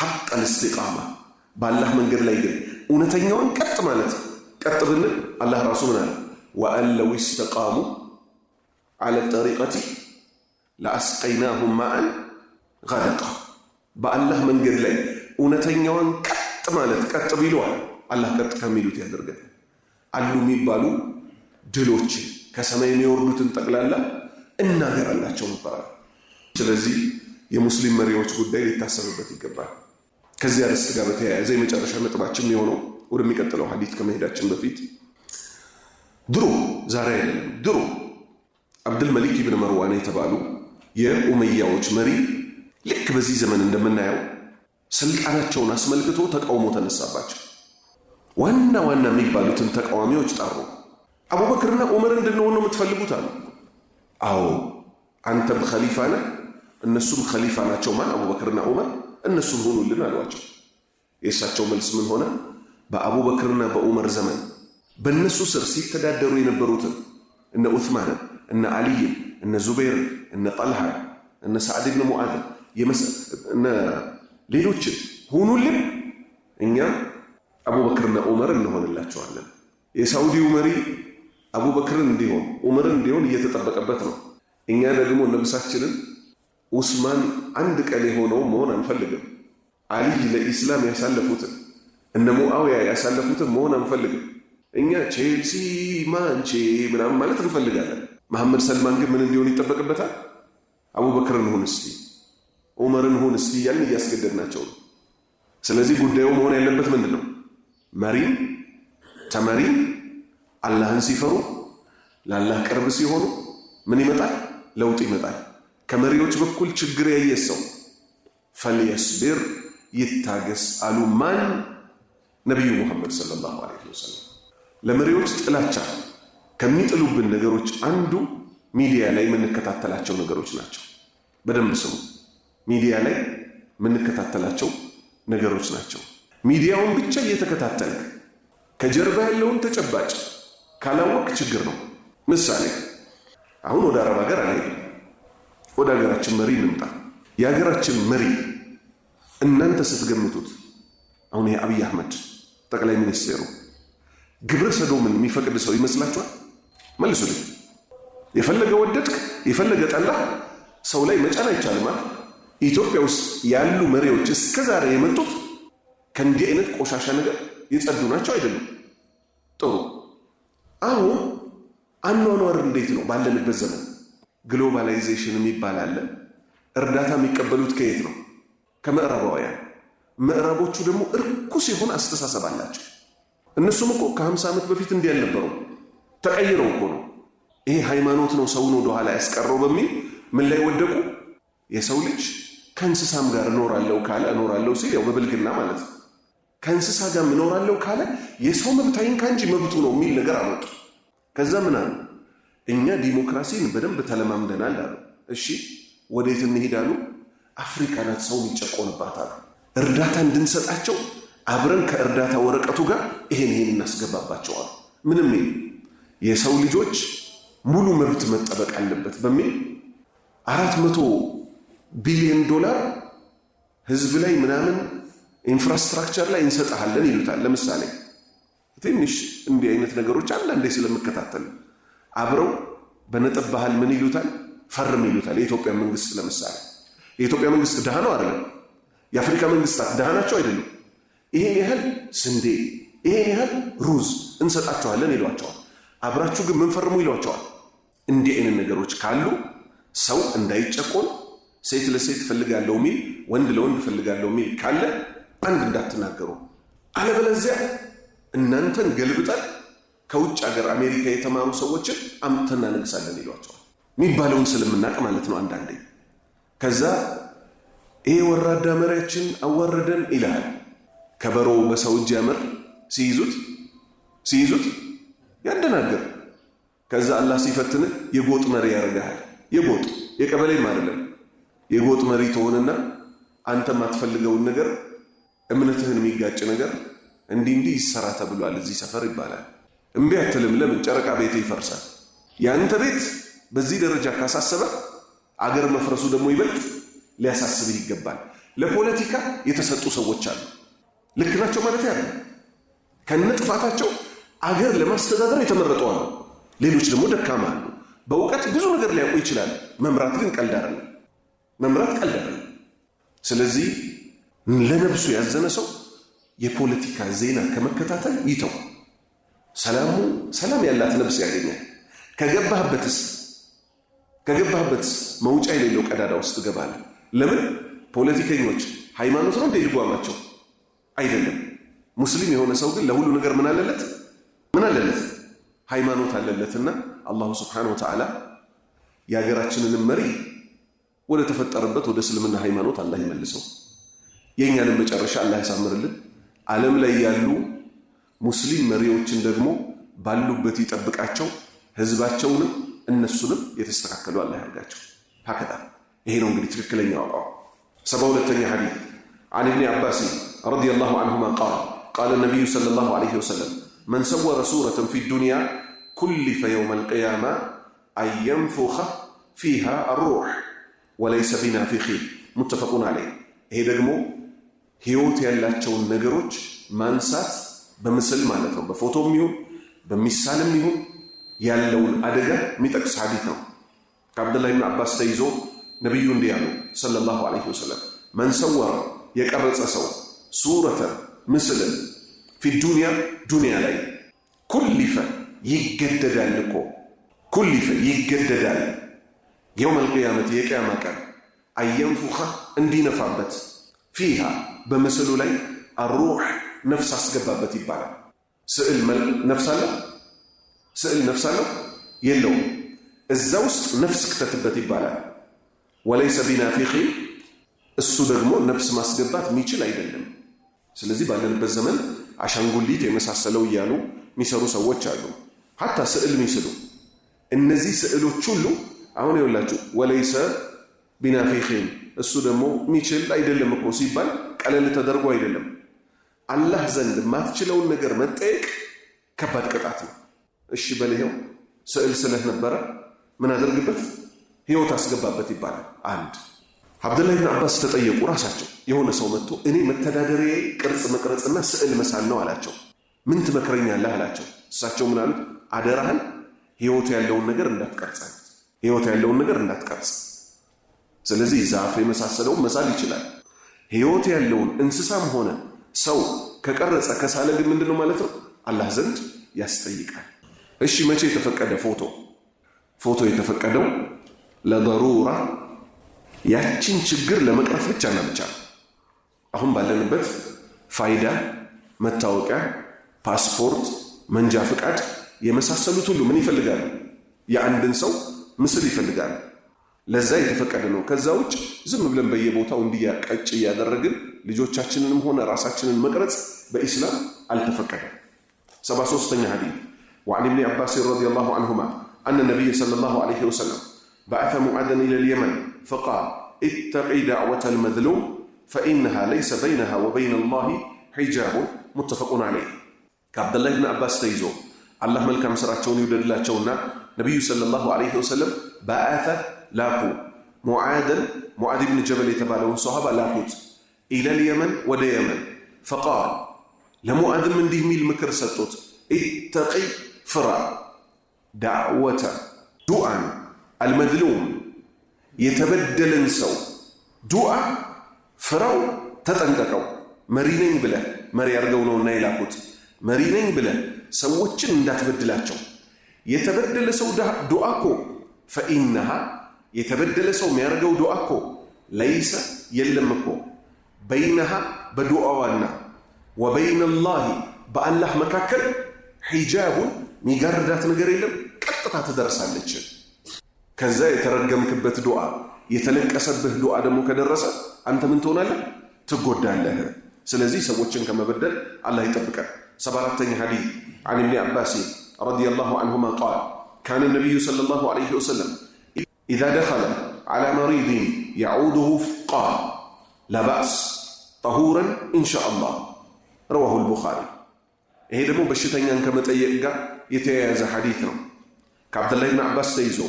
ሐቀል ኢስቲቃማ፣ በአላህ መንገድ ላይ ግን እውነተኛውን ቀጥ ማለት ቀጥ ብንል አላህ ራሱ ምን አለ? ወአን ለው ኢስተቃሙ ዐለ ጠሪቀቲ ለአስቀይናሁም ማአን ገደቃ። በአላህ መንገድ ላይ እውነተኛውን ቀጥ ማለት ቀጥ ቢለዋል አላህ ቀጥ ከሚሉት ያደርገን። አሉ የሚባሉ ድሎችን ከሰማይ የሚወርዱትን ጠቅላላ እናገራላቸው ይባላል። ስለዚህ የሙስሊም መሪዎች ጉዳይ ሊታሰብበት ይገባል። ከዚህ አርዕስት ጋር በተያያዘ የመጨረሻ ነጥባችን የሆነው ወደሚቀጥለው ሐዲስ ከመሄዳችን በፊት ድሮ ዛሬ አይደለም፣ ድሮ አብዱል መሊክ ኢብን መርዋን የተባሉ የኡመያዎች መሪ ልክ በዚህ ዘመን እንደምናየው ስልጣናቸውን አስመልክቶ ተቃውሞ ተነሳባቸው። ዋና ዋና የሚባሉትን ተቃዋሚዎች ጠሩ። አቡበክርና ዑመር እንድንሆን ነው የምትፈልጉት አሉ። አዎ አንተም ኸሊፋ ነህ፣ እነሱም ኸሊፋ ናቸው። ማን? አቡበክርና ዑመር። እነሱም ሆኑልን አሏቸው። የእሳቸው መልስ ምን ሆነ? በአቡበክርና በዑመር ዘመን በእነሱ ስር ሲተዳደሩ የነበሩትን እነ ዑስማንን፣ እነ አልይን፣ እነ ዙበይር፣ እነ ጠልሃ፣ እነ ሳዕድ ብን ሙዓዝ እነ ሌሎችን ሁኑልን፣ እኛ አቡበክርና ዑመር እንሆንላቸዋለን። የሳውዲው መሪ አቡበክርን እንዲሆን ዑመርን እንዲሆን እየተጠበቀበት ነው። እኛ ደግሞ ነብሳችንን ዑስማን አንድ ቀን የሆነው መሆን አንፈልግም። አልይ ለኢስላም ያሳለፉትን እነ ሙአዊያ ያሳለፉትን መሆን አንፈልግም። እኛ ቼልሲ ማንቼ ምናምን ማለት እንፈልጋለን። መሐመድ ሰልማን ግን ምን እንዲሆን ይጠበቅበታል? አቡበክርን ሁን እስቲ፣ ዑመርን ሁን እስቲ እያልን እያስገደድናቸው ነው። ስለዚህ ጉዳዩ መሆን ያለበት ምንድን ነው? መሪም ተመሪም አላህን ሲፈሩ ለአላህ ቅርብ ሲሆኑ ምን ይመጣል? ለውጥ ይመጣል። ከመሪዎች በኩል ችግር ያየ ሰው ፈልየስቢር ይታገስ አሉ። ማን? ነቢዩ ሙሐመድ ሰለላሁ ዐለይሂ ወሰለም። ለመሪዎች ጥላቻ ከሚጥሉብን ነገሮች አንዱ ሚዲያ ላይ የምንከታተላቸው ነገሮች ናቸው። በደንብ ስሙ። ሚዲያ ላይ የምንከታተላቸው ነገሮች ናቸው። ሚዲያውን ብቻ እየተከታተልክ ከጀርባ ያለውን ተጨባጭ ካላወቅ ችግር ነው። ምሳሌ አሁን ወደ አረብ ሀገር አልሄድም፣ ወደ ሀገራችን መሪ እንምጣ። የሀገራችን መሪ እናንተ ስትገምቱት አሁን ይሄ አብይ አህመድ ጠቅላይ ሚኒስቴሩ ግብረ ሰዶምን የሚፈቅድ ሰው ይመስላችኋል? መልሱልኝ። የፈለገ ወደድክ የፈለገ ጠላህ ሰው ላይ መጫን አይቻልም። ኢትዮጵያ ውስጥ ያሉ መሪዎች እስከዛሬ የመጡት ከእንዲህ አይነት ቆሻሻ ነገር የጸዱ ናቸው አይደለም? ጥሩ። አሁን አኗኗር እንዴት ነው? ባለንበት ዘመን ግሎባላይዜሽን የሚባል አለ። እርዳታ የሚቀበሉት ከየት ነው? ከምዕራባውያን። ምዕራቦቹ ደግሞ እርኩስ የሆነ አስተሳሰብ አላቸው። እነሱም እኮ ከ50 ዓመት በፊት እንዲህ አልነበሩም፣ ተቀይረው እኮ ነው። ይሄ ሃይማኖት ነው ሰውን ወደኋላ ያስቀረው በሚል ምን ላይ ወደቁ? የሰው ልጅ ከእንስሳም ጋር እኖራለሁ ካለ እኖራለሁ ሲል ያው በብልግና ማለት ነው። ከእንስሳ ጋር እኖራለሁ ካለ የሰው መብት አይንካ እንጂ መብቱ ነው የሚል ነገር አመጡ። ከዛ ምን አሉ? እኛ ዲሞክራሲን በደንብ ተለማምደናል አሉ። እሺ ወዴት እንሄዳሉ? አፍሪካ ናት ሰው የሚጨቆንባት አሉ። እርዳታ እንድንሰጣቸው አብረን ከእርዳታ ወረቀቱ ጋር ይሄን እናስገባባቸዋል። ምንም የሰው ልጆች ሙሉ መብት መጠበቅ አለበት በሚል 400 ቢሊዮን ዶላር ህዝብ ላይ ምናምን ኢንፍራስትራክቸር ላይ እንሰጣለን ይሉታል። ለምሳሌ ትንሽ እንዲህ አይነት ነገሮች አንዳንዴ ስለምከታተል አብረው በነጥብ ባህል ምን ይሉታል? ፈርም ይሉታል። የኢትዮጵያ መንግስት ለምሳሌ የኢትዮጵያ መንግስት ድሃ ነው አይደለም? የአፍሪካ መንግስታት ድሃ ናቸው አይደሉም? ይሄን ያህል ስንዴ፣ ይሄን ያህል ሩዝ እንሰጣቸዋለን ይሏቸዋል። አብራችሁ ግን ምን ፈርሙ ይሏቸዋል። እንዲህ አይነት ነገሮች ካሉ ሰው እንዳይጨቆን ሴት ለሴት ፈልጋለሁ ሚል ወንድ ለወንድ ፈልጋለሁ ሚል ካለ አንድ እንዳትናገሩ፣ አለበለዚያ እናንተን ገልብጠን ከውጭ ሀገር አሜሪካ የተማሩ ሰዎችን አምጥተን እናነግሳለን ይሏቸዋል። የሚባለውን ስለምናቅ ማለት ነው አንዳንዴ። ከዛ ይሄ ወራዳ መሪያችን አዋረደን ይላል። ከበሮ በሰው እጅ ያምር ሲይዙት ያደናግር። ከዛ አላህ ሲፈትን የጎጥ መሪ ያደርግሃል። የጎጥ የቀበሌም አይደለም የጎጥ መሪ ትሆንና አንተ የማትፈልገውን ነገር እምነትህን የሚጋጭ ነገር እንዲህ ይሰራ ተብሏል እዚህ ሰፈር ይባላል። እምቢ አትልም። ለምን? ጨረቃ ቤት ይፈርሳል። ያንተ ቤት በዚህ ደረጃ ካሳሰበ አገር መፍረሱ ደግሞ ይበልጥ ሊያሳስብህ ይገባል። ለፖለቲካ የተሰጡ ሰዎች አሉ። ልክ ናቸው ማለት ያለ ከነጥፋታቸው አገር ለማስተዳደር የተመረጡ አሉ። ሌሎች ደግሞ ደካማ አሉ። በእውቀት ብዙ ነገር ሊያውቁ ይችላል። መምራት ግን ቀልድ አይደለም። ስለዚህ ለነብሱ ያዘነ ሰው የፖለቲካ ዜና ከመከታተል ይተው። ሰላም ያላት ነብስ ያገኛል። ከገባህበትስ መውጫ የሌለው ቀዳዳ ውስጥ ገባለህ። ለምን? ፖለቲከኞች ሃይማኖት ነው እንደ ልጓማቸው አይደለም። ሙስሊም የሆነ ሰው ግን ለሁሉ ነገር ምን አለለት? ሃይማኖት አለለትና አላሁ ስብሓነሁ ወተዓላ የሀገራችንን መሪ ወደ ተፈጠረበት ወደ እስልምና ሃይማኖት አላህ ይመልሰው። የእኛንም መጨረሻ አላህ ያሳምርልን። ዓለም ላይ ያሉ ሙስሊም መሪዎችን ደግሞ ባሉበት ይጠብቃቸው። ህዝባቸውንም እነሱንም የተስተካከሉ አላህ ያርጋቸው። ሀከታ ይሄ ነው እንግዲህ ትክክለኛው አቋም። 72ኛ ሐዲስ عن ابن عباس رضي الله عنهما قال النبي صلى الله عليه وسلم من صور صورة في الدنيا كلف يوم القيامة أن ينفخ فيها الروح وليس بنافخ متفق عليه። ይሄ ደግሞ ህይወት ያላቸውን ነገሮች ማንሳት በምስል ማለት ነው። በፎቶም ይሁን በሚሳልም ይሁን ያለውን አደጋ የሚጠቅስ ሐዲስ ነው። ከአብዱላህ ኢብኑ አባስ ተይዞ ነብዩ እንዲህ ያሉ ሰለላሁ ዐለይሂ ወሰለም መን ሰወረ የቀረጸ ሰው ሱረተን ምስልን ፊ ዱንያ ላይ ኩሊፈ ይገደዳል የውመል ቂያመት የቂያማ ቀን አየንፉኸ እንዲነፋበት ፊሃ በምስሉ ላይ አሩህ ነፍስ አስገባበት ይባላል። ስዕል ነፍስ አለው የለውም። እዛ ውስጥ ነፍስ ክተትበት ይባላል። ወለይሰ ቢናፊኺ እሱ ደግሞ ነፍስ ማስገባት የሚችል አይደለም። ስለዚህ ባለንበት ዘመን አሻንጉሊት የመሳሰለው እያሉ የሚሰሩ ሰዎች አሉ። ሀታ ስዕል የሚስሉ እነዚህ ስዕሎች ሁሉ አሁን ይኸውላችሁ ወለይሰ ቢናፊኺን እሱ ደግሞ የሚችል አይደለም እኮ ሲባል ቀለል ተደርጎ አይደለም። አላህ ዘንድ የማትችለውን ነገር መጠየቅ ከባድ ቅጣት ነው። እሺ በልሄው ስዕል ስለህ ነበረ ምን አደርግበት ህይወት አስገባበት ይባላል። አንድ አብዱላህ ኢብኑ አባስ ተጠየቁ። ራሳቸው የሆነ ሰው መጥቶ እኔ መተዳደሪያ ቅርጽ መቅረጽና ስዕል መሳል ነው አላቸው። ምን ትመክረኛለህ አላቸው። እሳቸው ምን አሉት? አደራህን ህይወት ያለውን ነገር እንዳትቀርጽ። ስለዚህ ዛፍ የመሳሰለውን መሳል ይችላል። ህይወት ያለውን እንስሳም ሆነ ሰው ከቀረጸ ከሳለ ግን ምንድነው ማለት ነው? አላህ ዘንድ ያስጠይቃል። እሺ መቼ የተፈቀደ ፎቶ የተፈቀደው ለضروራ ያችን ችግር ለመቅረፍ ብቻና ብቻ። አሁን ባለንበት ፋይዳ፣ መታወቂያ፣ ፓስፖርት፣ መንጃ ፍቃድ የመሳሰሉት ሁሉ ምን ይፈልጋሉ? የአንድን ሰው ምስል ይፈልጋሉ። ለዛ የተፈቀደ ነው። ከዛ ውጭ ዝም ብለን በየቦታው እንዲያቀጭ እያደረግን ልጆቻችንንም ሆነ ራሳችንን መቅረጽ በኢስላም አልተፈቀደም። 73ኛ ሐዲስ وعن ابن عباس رضي الله عنهما أن النبي صلى الله عليه وسلم بعث معاذا إلى اليمن فقال اتقي دعوة المظلوم فإنها ليس بينها وبين الله حجاب متفق عليه። كعبد الله بن عباس تيزو الله ملكم سراتشون يودد لا تشونا نبي صلى الله عليه وسلم بعث لاكو معاذ بن جبل يتبالون صحابة لاكوت إلى اليمن ود يمن ፈቃል ለሙዓዝም እንዲህ የሚል ምክር ሰጡት። ኢተቂ ፍራ ዳዕወተ ዱዓን አልመዝሉም የተበደለን ሰው ዱዓ ፍራው፣ ተጠንቀቀው። መሪ ነኝ ብለህ መሪ አድርገው ነውና የላኩት። መሪ ነኝ ብለህ ሰዎችን እንዳትበድላቸው። የተበደለ ሰው ዱዓ እኮ ፈኢነሃ የተበደለ ሰው የሚያደርገው ዱዓ እኮ ለይሰ የለም እኮ በይነሃ በዱዓዋና ወበይነላሂ በአላህ መካከል ሒጃቡን ሚጋርዳት ነገር የለም። ቀጥታ ትደርሳለች። ከዛ የተረገምክበት ዱዓ የተለቀሰብህ ዱዓ ደግሞ ከደረሰ አንተ ምን ትሆናለህ? ትጎዳለህ። ስለዚህ ሰዎችን ከመበደል አላህ ይጠብቀን። 74ኛ ሐዲስ عن ابن عباس رضي الله عنهما قال كان النبي صلى الله عليه وسلم إذا دخل على مريض يعوده قال لا بأس طهورا إن شاء الله رواه البخاري. ይሄ ደግሞ በሽተኛን ከመጠየቅ ጋር የተያያዘ ሐዲስ ነው። ከአብዱላህ ኢብኑ አባስ ተይዞ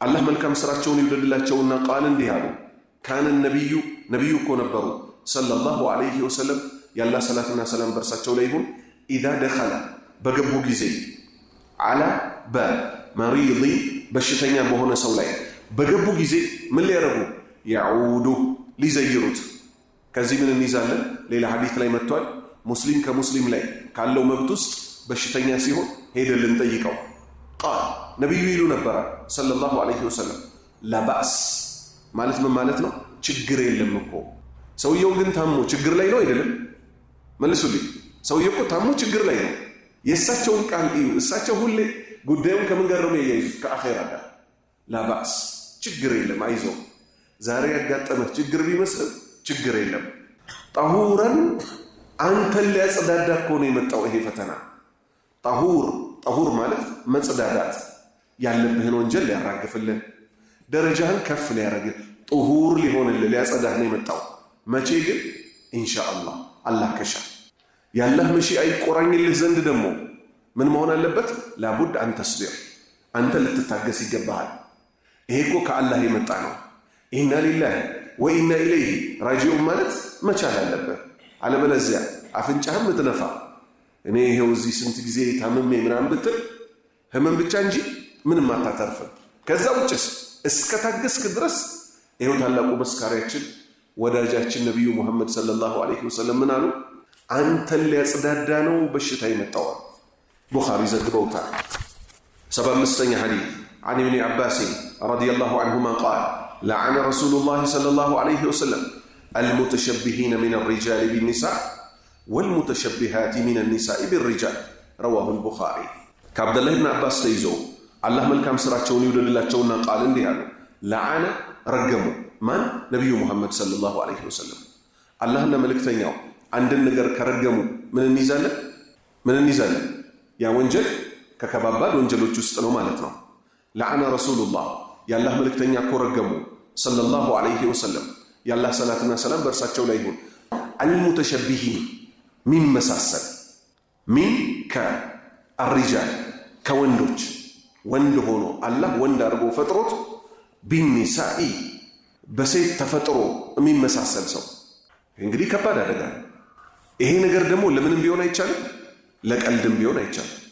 አላህ መልካም ስራቸውን ይውደድላቸውና ቃል እንዲህ አሉ። ካነ ነቢዩ እኮ ነበሩ ሰለላሁ ዐለይሂ ወሰለም ያላህ ሰላትና ሰላም በርሳቸው ላይ ይሁን። ኢዛ ደኸለ በገቡ ጊዜ አላ በመሪድ በሽተኛ በሆነ ሰው ላይ በገቡ ጊዜ ምን ሊያረጉ? ያዑዱ ሊዘይሩት። ከዚህ ምን እንይዛለን? ሌላ ሐዲስ ላይ መጥቷል። ሙስሊም ከሙስሊም ላይ ካለው መብት ውስጥ በሽተኛ ሲሆን ሄደን ልንጠይቀው። ቃል ነቢዩ ይሉ ነበረ ሰለላሁ ዐለይሂ ወሰለም ላባስ ማለት ምን ማለት ነው? ችግር የለም እኮ። ሰውየው ግን ታሞ ችግር ላይ ነው አይደለም? መልሱልኝ። ሰውየው እኮ ታሞ ችግር ላይ ነው። የእሳቸውን ቃል እዩ። እሳቸው ሁሌ ጉዳዩን ከምን ጋር ነው የሚያያይዙት? ከአኼራ ጋር። ላባስ ችግር የለም፣ አይዞ። ዛሬ ያጋጠመህ ችግር ቢመስልም ችግር የለም። ጠሁረን አንተን ሊያጸዳዳ እኮ ነው የመጣው ይሄ ፈተና። ጠሁር ማለት መጽዳዳት፣ ያለብህን ወንጀል ሊያራግፍልህ፣ ደረጃህን ከፍ ሊያረግህ፣ ጥሁር ሊሆንልህ፣ ሊያጸዳህ ነው የመጣው። መቼ ግን? ኢንሻአላህ አላህ ከሻ። ያላህ መሺአ ይቆራኝልህ ዘንድ ደግሞ ምን መሆን አለበት? ላቡድ አንተስቢር፣ አንተ ልትታገስ ይገባሃል። ይሄ እኮ ከአላህ የመጣ ነው። ኢና ሊላህ ወኢና ኢለይህ ራጂዑን ማለት መቻል አለብህ። አለበለዚያ አፍንጫህም ምትነፋ እኔ ይሄው እዚህ ስንት ጊዜ ታመሜ ምናምን ብትል ህመም ብቻ እንጂ ምንም አታተርፍም። ከዛ ውጭስ እስከ ታገስክ ድረስ ይሄው ታላቁ መስካሪያችን ወዳጃችን ነቢዩ ሙሐመድ ሰለላሁ ዐለይሂ ወሰለም ምን አሉ? አንተን ሊያጽዳዳ ነው በሽታ ይመጣዋል። ቡኻሪ ዘግበውታል። 75ኛ ሐዲስ عن ابن عباس رضي الله عنهما قال لعن رسول الله صلى الله عليه وسلم المتشبهين من الرجال بالنساء والمتشبهات من النساء بالرجال رواه البخاري. كعبد الله بن عباس تيزو الله ملكام سراچون يوددلاچونا قال እንዲህ አሉ። لعن ረገሙ ማን? ነብዩ ሙሐመድ ሰለላሁ ዐለይሂ ወሰለም። አላህና መልእክተኛው አንድን ነገር ከረገሙ ምን እንይዛለን? ያ ወንጀል ከከባባድ ወንጀሎች ውስጥ ነው ማለት ነው። لعن رسول الله ያላህ መልእክተኛ እኮ ረገሙ ሰለላሁ ዐለይሂ ወሰለም። ያላህ ሰላትና ሰላም በእርሳቸው ላይ ይሁን። አልሙተሸቢሂን ሚመሳሰል ሚን ከአሪጃል ከወንዶች ወንድ ሆኖ አላህ ወንድ አድርጎ ፈጥሮት ቢኒሳኢ በሴት ተፈጥሮ የሚመሳሰል ሰው እንግዲህ ከባድ አደጋ ነው። ይሄ ነገር ደግሞ ለምንም ቢሆን አይቻልም፣ ለቀልድም ቢሆን አይቻልም።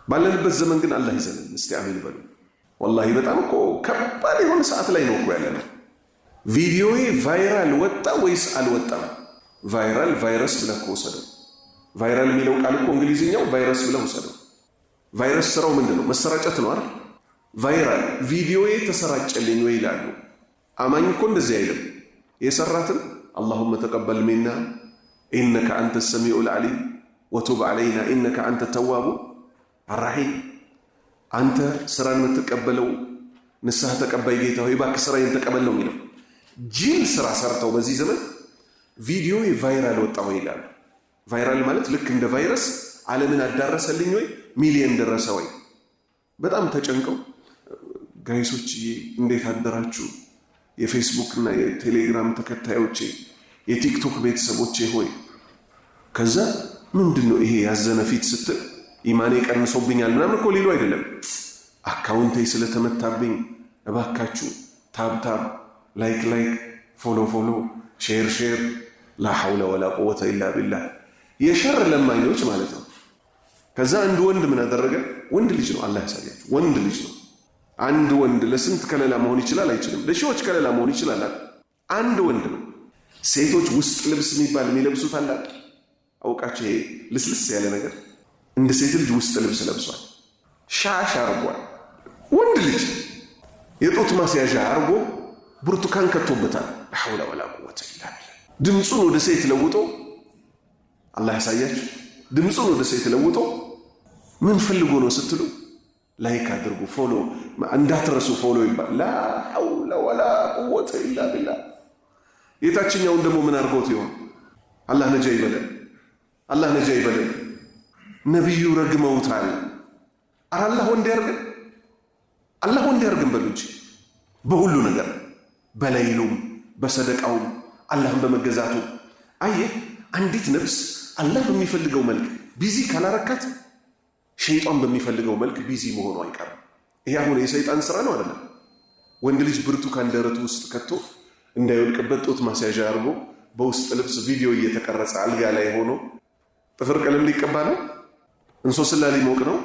ባለንበት ዘመን ግን አላህ ይዘን እስቲ አሜን በሉ። ወላሂ በጣም እኮ ከባድ የሆነ ሰዓት ላይ ነው እኮ ያለነው። ቪዲዮዬ ቫይራል ወጣ ወይስ አልወጣም? ቫይራል ቫይረስ ብለህ እኮ ወሰደው። ቫይራል የሚለው ቃል እኮ እንግሊዝኛው ቫይረስ ብለህ ወሰደው። ቫይረስ ስራው ምንድን ነው? መሰራጨት ነው አይደል? ቫይራል ቪዲዮዬ ተሰራጨልኝ ወይ ይላሉ። አማኝ እኮ እንደዚህ አይልም። የሰራትን አላሁመ ተቀበል ሚና ኢነከ አንተ ሰሚዑል ዓሊም ወቱብ ዓለይና ኢነከ አንተ ተዋቡ አራሒም። አንተ ስራን የምትቀበለው ንስሐ ተቀባይ ጌታ ሆይ እባክህ ስራዬን ተቀበል ነው የሚለው። ጂል ስራ ሰርተው በዚህ ዘመን ቪዲዮ ቫይራል ወጣ ወይ ይላሉ። ቫይራል ማለት ልክ እንደ ቫይረስ ዓለምን አዳረሰልኝ ወይ ሚሊየን ደረሰ ወይ። በጣም ተጨንቀው ጋይሶች እንዴት አደራችሁ? የፌስቡክ እና የቴሌግራም ተከታዮቼ፣ የቲክቶክ ቤተሰቦቼ ሆይ ከዛ ምንድነው ይሄ ያዘነ ፊት ስትል ኢማኔ ቀንሶብኛል ምናምን እኮ ሊሉ አይደለም። አካውንቴ ስለተመታብኝ እባካችሁ ታብታብ፣ ላይክ፣ ፎሎ፣ ሼር ላ ሐውለ ወላ ቁወተ ኢላ ቢላህ የሸር ለማኞች ማለት ነው። ከዛ አንድ ወንድ ምን አደረገ? ወንድ ልጅ ነው፣ አላህ ያሳያችሁ፣ ወንድ ልጅ ነው። አንድ ወንድ ለስንት ከለላ መሆን ይችላል? አይችልም። ለሺዎች ከለላ መሆን ይችላል። አንድ ወንድ ነው። ሴቶች ውስጥ ልብስ የሚባል የሚለብሱት አለ። አውቃችሁ ይሄ ልስልስ ያለ ነገር እንደ ሴት ልጅ ውስጥ ልብስ ለብሷል። ሻሽ አርጓል። ወንድ ልጅ የጡት ማስያዣ አርጎ ብርቱካን ከቶበታል። ሐውለ ወላ ቁወተ ኢላ ቢላህ። ድምፁን ወደ ሴት ለውጦ አላህ ያሳያችሁ። ድምፁን ወደ ሴት ለውጦ ምን ፈልጎ ነው ስትሉ ላይክ አድርጉ፣ ፎሎ እንዳትረሱ፣ ፎሎ ይባል። ላ ሐውለ ወላ ቁወተ ኢላ ቢላህ። የታችኛውን ደግሞ ምን አድርጎት ይሆን? አላህ ነጃ ይበለን፣ አላህ ነጃ ይበለን። ነቢዩ ረግመውታል። ኧረ አላህ ወንድ ያርገን፣ አላህ ወንድ ያርገን በሉ እንጂ በሁሉ ነገር፣ በለይሉም በሰደቃውም አላህን በመገዛቱ። አየህ አንዲት ነፍስ አላህ በሚፈልገው መልክ ቢዚ ካላረካት ሸይጣን በሚፈልገው መልክ ቢዚ መሆኑ አይቀርም። ይሄ አሁን የሰይጣን ስራ ነው አይደለም? ወንድ ልጅ ብርቱካን ደረቱ ውስጥ ከቶ እንዳይወድቅበት ጡት ማስያዣ አድርጎ በውስጥ ልብስ ቪዲዮ እየተቀረጸ አልጋ ላይ ሆኖ ጥፍር ቀለም ሊቀባ ነው፣ እንሶስላ ሊሞቅ ነው።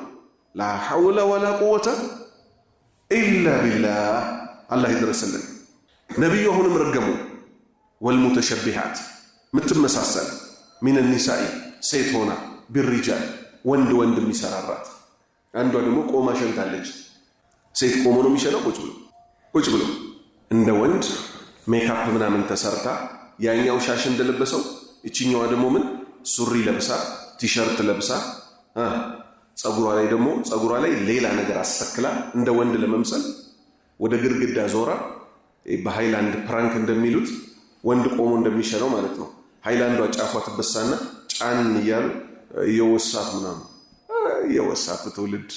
ላ ሐውለ ወላ ቁወተ ኢላ ቢላህ። አላህ ይድረስልን። ነቢዩ አሁንም ረገሙ። ወልሙተሸቢሃት ምትመሳሰል ሚን ኒሳኢ ሴት ሆና ቢሪጃል ወንድ ወንድ የሚሰራራት። አንዷ ደግሞ ቆማ ሸንታለች። ሴት ቆሞ ነው የሚሸነው፣ ቁጭ ብሎ እንደ ወንድ ሜካፕ ምናምን ተሰርታ ያኛው ሻሽ እንደለበሰው እቺኛዋ ደግሞ ምን ሱሪ ለብሳ ቲሸርት ለብሳ ጸጉሯ ላይ ሌላ ነገር አስተክላ እንደ ወንድ ለመምሰል ወደ ግድግዳ ዞራ በሃይላንድ ፕራንክ እንደሚሉት ወንድ ቆሞ እንደሚሸነው ማለት ነው። ሃይላንዷ ጫፏ ትበሳና ጫን እያሉ የወሳት ምናምን የወሳት ትውልድ።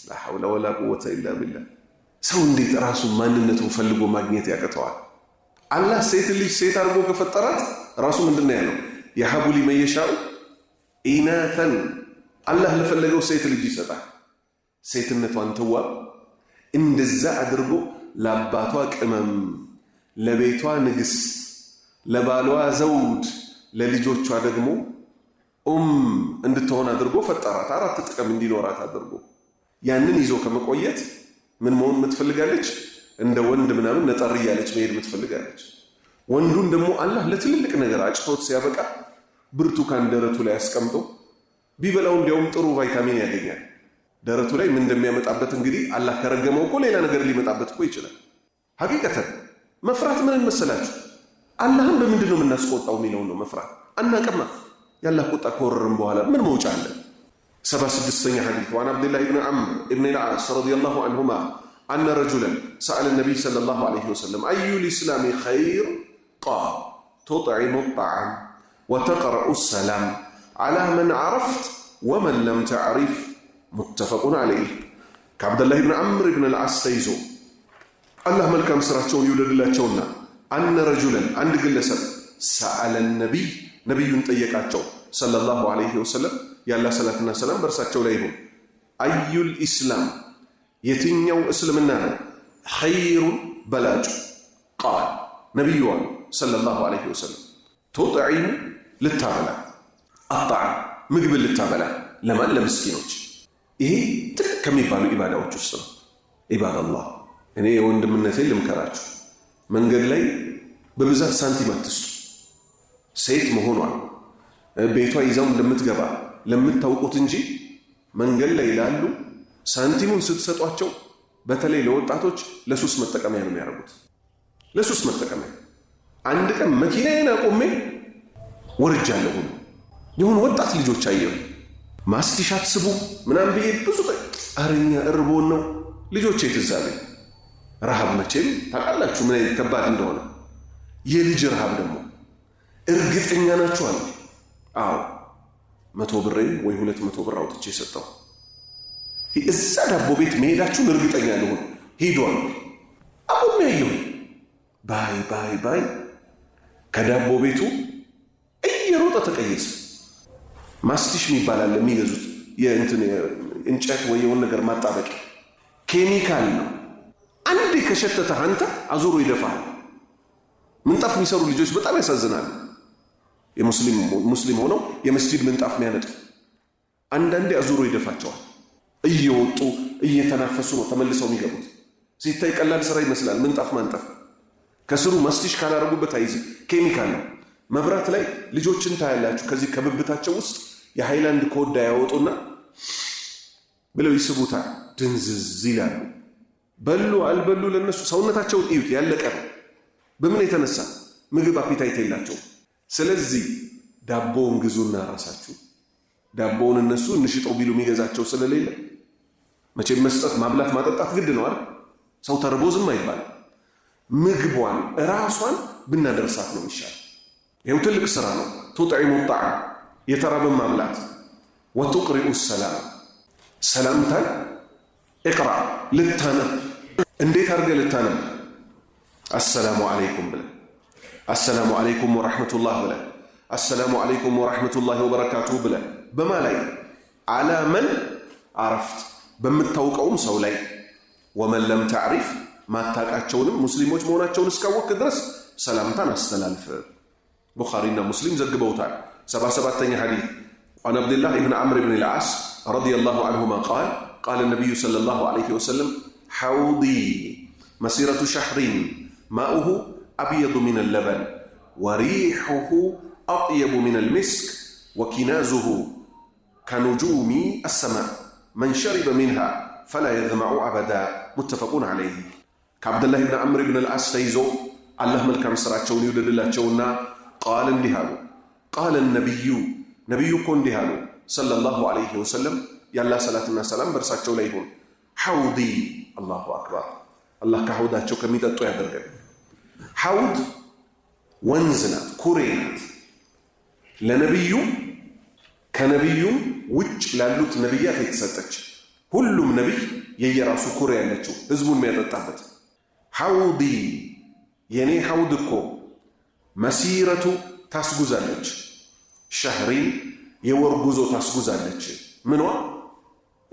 ላ ሐውለ ወላ ቁወተ ኢላ ቢላህ። ሰው እንዴት ራሱን ማንነቱን ፈልጎ ማግኘት ያቅተዋል? አላህ ሴት ልጅ ሴት አድርጎ ከፈጠራት ራሱ ምንድነው ያለው? የሀቡ ሊመን የሻኡ ኢናተን። አላህ ለፈለገው ሴት ልጅ ይሰጣል። ሴትነቷን ትዋብ እንደዛ አድርጎ ለአባቷ ቅመም፣ ለቤቷ ንግስት፣ ለባሏ ዘውድ፣ ለልጆቿ ደግሞ እንድትሆን አድርጎ ፈጠራት። አራት ጥቅም እንዲኖራት አድርጎ ያንን ይዞ ከመቆየት ምን መሆን የምትፈልጋለች? እንደ ወንድ ምናምን ነጠር እያለች መሄድ የምትፈልጋለች። ወንዱን ደግሞ አላህ ለትልልቅ ነገር አጭቶት ሲያበቃ ብርቱካን ደረቱ ላይ አስቀምጦ ቢበላው እንዲያውም ጥሩ ቫይታሚን ያገኛል። ደረቱ ላይ ምን እንደሚያመጣበት እንግዲህ አላህ ከረገመው እኮ ሌላ ነገር ሊመጣበት እኮ ይችላል። ሐቂቀተን መፍራት ምን መሰላችሁ? አላህን በምንድን ነው የምናስቆጣው የሚለውን ነው መፍራት። አናቀማ ያላህ ቁጣ ከወረረም በኋላ ምን መውጫ አለ? 76ኛ ሐዲስ ወአን አብዱላህ ኢብኑ ዐምር ኢብኑ አልዓስ ረዲየላሁ ዐንሁማ አነ ረጁለን ሰአለ ነቢይ ሰለላሁ ዐለይሂ ወሰለም አዩል ኢስላሚ ኸይር ቃል ቱጥዒሙ ጣዓም ወተቅረኡ ሰላም ዐላ መን ዐረፍት ወመን ለም ተዕሪፍ ሙተፈቁን ዐለይህ። ከአብዱላህ ኢብኑ ዐምር ኢብኑ አልዓስ ተይዞ አላህ መልካም ስራቸውን ይውደድላቸውና አነ ረጁለን አንድ ግለሰብ ሰአለ ነቢይ ነቢዩን ጠየቃቸው ሰለላሁ ዐለይሂ ወሰለም ያላህ ሰላትና ሰላም በእርሳቸው ላይ ይሁን። አዩል ኢስላም የትኛው እስልምና ነው? ኸይሩን በላጩ ቃል ነቢዩ አሉ ሰለላሁ ዐለይሂ ወሰለም ቱጥዒሙ ልታበላ፣ አጣዓም ምግብን ልታበላ። ለማን? ለምስኪኖች። ይሄ ትልቅ ከሚባሉ ኢባዳዎች ውስጥ ነው። ኢባዳላህ እኔ የወንድምነቴን ልምከራችሁ፣ መንገድ ላይ በብዛት ሳንቲም አትስጡ። ሴት መሆኗን ቤቷ ይዛው እንደምትገባ ለምታውቁት እንጂ መንገድ ላይ ላሉ ሳንቲሙን ስትሰጧቸው በተለይ ለወጣቶች ለሱስ መጠቀሚያ ነው የሚያደርጉት። ለሱስ መጠቀሚያ። አንድ ቀን መኪናዬን አቆሜ ወርጃለሁ። የሆኑ ወጣት ልጆች አየሁ። ማስቲሽ አትስቡ ምናምን ብዬ ብዙ አረኛ እርቦን ነው ልጆቼ ትዝ አለኝ። ረሃብ መቼም ታውቃላችሁ ምን አይነት ከባድ እንደሆነ። የልጅ ረሃብ ደግሞ እርግጠኛ ናችሁ አለ። አዎ 100 ብሬን ወይ 200 ብር አውጥቼ ሰጠው። እዛ ዳቦ ቤት መሄዳችሁን እርግጠኛ ልሆን ሄዷል። አሁን ያየው ባይ ከዳቦ ቤቱ እየሮጠ ተቀየሰ። ማስቲሽ የሚባል የሚገዙት እንጨት ወይ የሆነ ነገር ማጣበቂያ ኬሚካል ነው። አንዴ ከሸተተህ አንተ አዙሮ ይደፋል። ምንጣፍ የሚሰሩ ልጆች በጣም ያሳዝናሉ። ሙስሊም ሆነው የመስጂድ ምንጣፍ የሚያነጥፉ አንዳንዴ አዙሮ ይደፋቸዋል። እየወጡ እየተናፈሱ ነው ተመልሰው የሚገቡት። ሲታይ ቀላል ስራ ይመስላል ምንጣፍ ማንጠፍ። ከስሩ መስቲሽ ካላረጉበት አይዝም፣ ኬሚካል ነው። መብራት ላይ ልጆችን ታያላችሁ። ከዚህ ከብብታቸው ውስጥ የሃይላንድ ኮዳ ያወጡና ብለው ይስቡታል። ድንዝዝ ይላሉ። በሉ አልበሉ ለነሱ ሰውነታቸውን እዩት፣ ያለቀ ነው። በምን የተነሳ? ምግብ አፒታይት የላቸውም። ስለዚህ ዳቦውን ግዙና ራሳችሁ ዳቦውን እነሱ እንሽጠው ቢሉ የሚገዛቸው ስለሌለ መቼም መስጠት ማብላት ማጠጣት ግድ ነው አይደል? ሰው ተርቦ ዝም አይባል። ምግቧን ራሷን ብናደርሳት ነው የሚሻል። ይሄው ትልቅ ስራ ነው። ቱጥዒሙ ጣዓም የተራበን ማብላት፣ ወቱቅሪኡ ሰላም ሰላምታን እቅራ ልታነብ። እንዴት አድርገህ ልታነብ? አሰላሙ አለይኩም ብለህ አሰላሙ አለይኩም ወራህመቱላህ ብለህ አሰላሙ አለይኩም ወራህመቱላሂ ወበረካቱሁ ብለህ በማ ላይ? አላ መን አረፍት በምታውቀውም ሰው ላይ፣ ወመን ለም ተዕሪፍ ማታቃቸውንም ሙስሊሞች መሆናቸውን እስካወቅ ድረስ ሰላምታን አስተላልፍ። ቡኻሪና ሙስሊም ዘግበውታል። 77ኛ ሐዲስ عن عبد الله بن عمرو بن العاص رضي الله عنهما قال قال النبي صلى الله عليه وسلم حوضي مسيرة شهر ماؤه أبيض من اللبن وريحه أطيب من المسك وكنازه كنجوم السماء من شرب منها فلا يظمأ أبدا متفق عليه. كعبد الله بن عمرو بن العاص تيزو الله ملكم سراتشون يودد الله تشونا قال اندهالو قال النبي كون دهالو صلى الله عليه وسلم يلا صلاتنا سلام برساتشو ليهون حوضي. الله أكبر. الله كحوضاتشو كميتاتو يادرغن. حوض ወንዝናት ኩሬናት ለነብዩ ከነብዩ ውጭ ላሉት ነብያት የተሰጠች። ሁሉም ነብይ የየራሱ ኩሬ ያለችው ህዝቡን የሚያጠጣበት። ሐውዲ የኔ ሐውድ እኮ መሲረቱ ታስጉዛለች፣ ሸህሪን የወር ጉዞ ታስጉዛለች። ምኗ?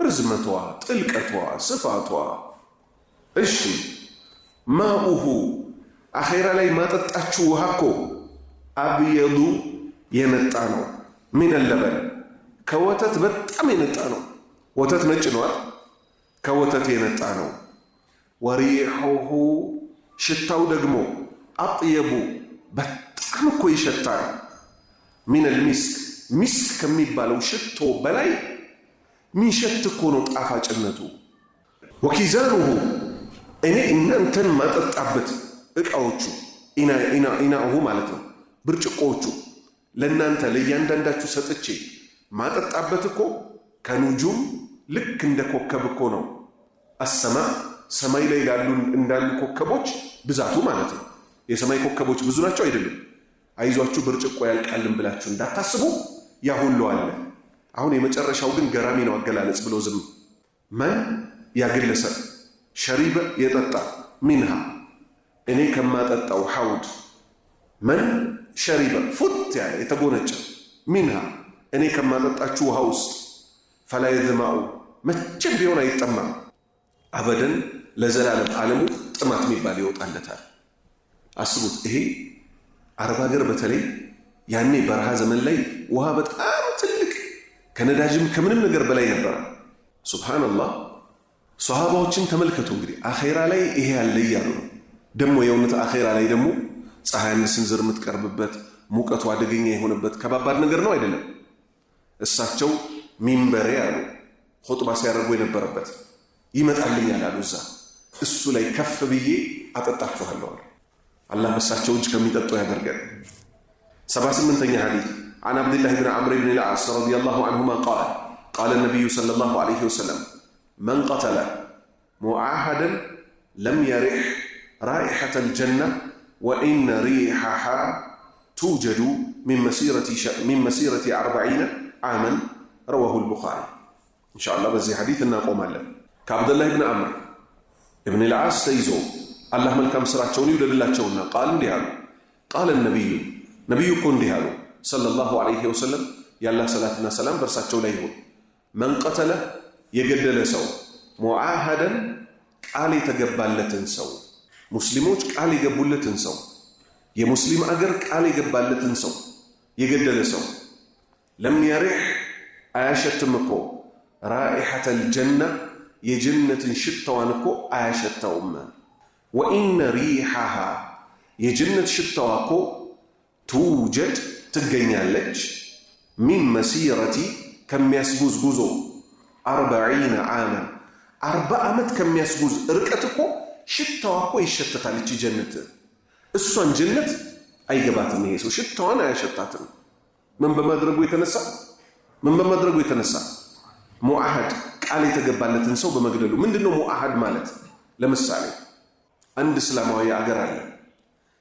ርዝመቷ፣ ጥልቀቷ፣ ስፋቷ። እሺ ማኡሁ አኼራ ላይ ማጠጣችሁ ውሃ እኮ አብየዱ የነጣ ነው። ሚን ለበን ከወተት በጣም የነጣ ነው። ወተት ነጭ ነው፣ ከወተት የነጣ ነው። ወሪሑሁ ሽታው ደግሞ አጥየቡ በጣም እኮ ይሸታል። ሚነል ሚስክ ሚስክ ከሚባለው ሽቶ በላይ ሚሸት እኮ ነው ጣፋጭነቱ። ወኪዛኑሁ እኔ እናንተን ማጠጣበት እቃዎቹ ኢናሁ ማለት ነው ብርጭቆዎቹ ለእናንተ ለእያንዳንዳችሁ ሰጥቼ ማጠጣበት እኮ ከኑጁም ልክ እንደ ኮከብ እኮ ነው። አሰማ ሰማይ ላይ እንዳሉ ኮከቦች ብዛቱ ማለት ነው። የሰማይ ኮከቦች ብዙ ናቸው አይደለም? አይዟችሁ ብርጭቆ ያልቃልን ብላችሁ እንዳታስቡ፣ ያ ሁሉ አለ። አሁን የመጨረሻው ግን ገራሚ ነው አገላለጽ ብሎ ዝም መን ያግለሰብ ሸሪበ የጠጣ ሚንሃ እኔ ከማጠጣው ሐውድ መን ሸሪበ ፉት ያለ የተጎነጨ ሚንሃ እኔ ከማጠጣችሁ ውሃ ውስጥ ፈላ የዝማኡ መቼም ቢሆን አይጠማም። አበደን ለዘላለም ዓለሙ ጥማት የሚባል ይወጣለታል። አስቡት። ይሄ አረብ ሀገር በተለይ ያኔ በረሃ ዘመን ላይ ውሃ በጣም ትልቅ ከነዳጅም ከምንም ነገር በላይ ነበረ። ሱብሃንአላህ። ሷሃባዎችን ተመልከቱ እንግዲህ አኼራ ላይ ይሄ ያለ እያሉ ነው። ደግሞ የእውነት አኼራ ላይ ደግሞ ፀሐይን ስንዝር የምትቀርብበት ሙቀቱ አደገኛ የሆነበት ከባባድ ነገር ነው አይደለም? እሳቸው ሚንበሬ አሉ ኹጥባ ሲያደርጉ የነበረበት ይመጣልኛል አሉ። እሱ ላይ ከፍ ብዬ አጠጣችኋለሁ። አላህ በሳቸው እጅ ከሚጠጡ ያደርገን። 78ኛ ሐዲስ عن عبد الله بن عمرو بن العاص رضي الله عنهما قال قال النبي صلى الله عليه وسلم من قتل معاهدا لم يرح رائحة الجنة وإن ريحها توجد من مسيرة 40 عاما رواه البخاري. إن شاء الله بزي حديثنا قوم الله كعبد الله بن عمرو بن العاص تيزو الله ملكم سراتشوني ودلله تشونا قال ديالو قال النبي كون ديالو صلى الله عليه وسلم يا الله صلاتنا سلام برساتشو لا يهون من قتل يقدل سو معاهدا قال يتقبلتن سو ሙስሊሞች ቃል የገቡለትን ሰው የሙስሊም አገር ቃል የገባለትን ሰው የገደለ ሰው ለም የሪሕ አያሸትም እኮ ራኢሐተል ጀና የጀነትን ሽታዋን እኮ አያሸታውም። ወኢነ ሪሐሃ የጀነት ሽታዋ እኮ ትውጀድ ትገኛለች ሚን መሲረቲ ከሚያስጉዝ ጉዞ 40 ዓመን 40 ዓመት ከሚያስጉዝ ርቀት እኮ ሽታዋ እኮ ይሸተታል። እቺ ጀነት እሷን ጀነት አይገባትም ይሄ ሰው ሽታዋን አያሸታትም። ምን በማድረጉ የተነሳ ሙዓሃድ ቃል የተገባለትን ሰው በመግደሉ። ምንድነው ሙዓሃድ ማለት? ለምሳሌ አንድ እስላማዊ አገር አለ።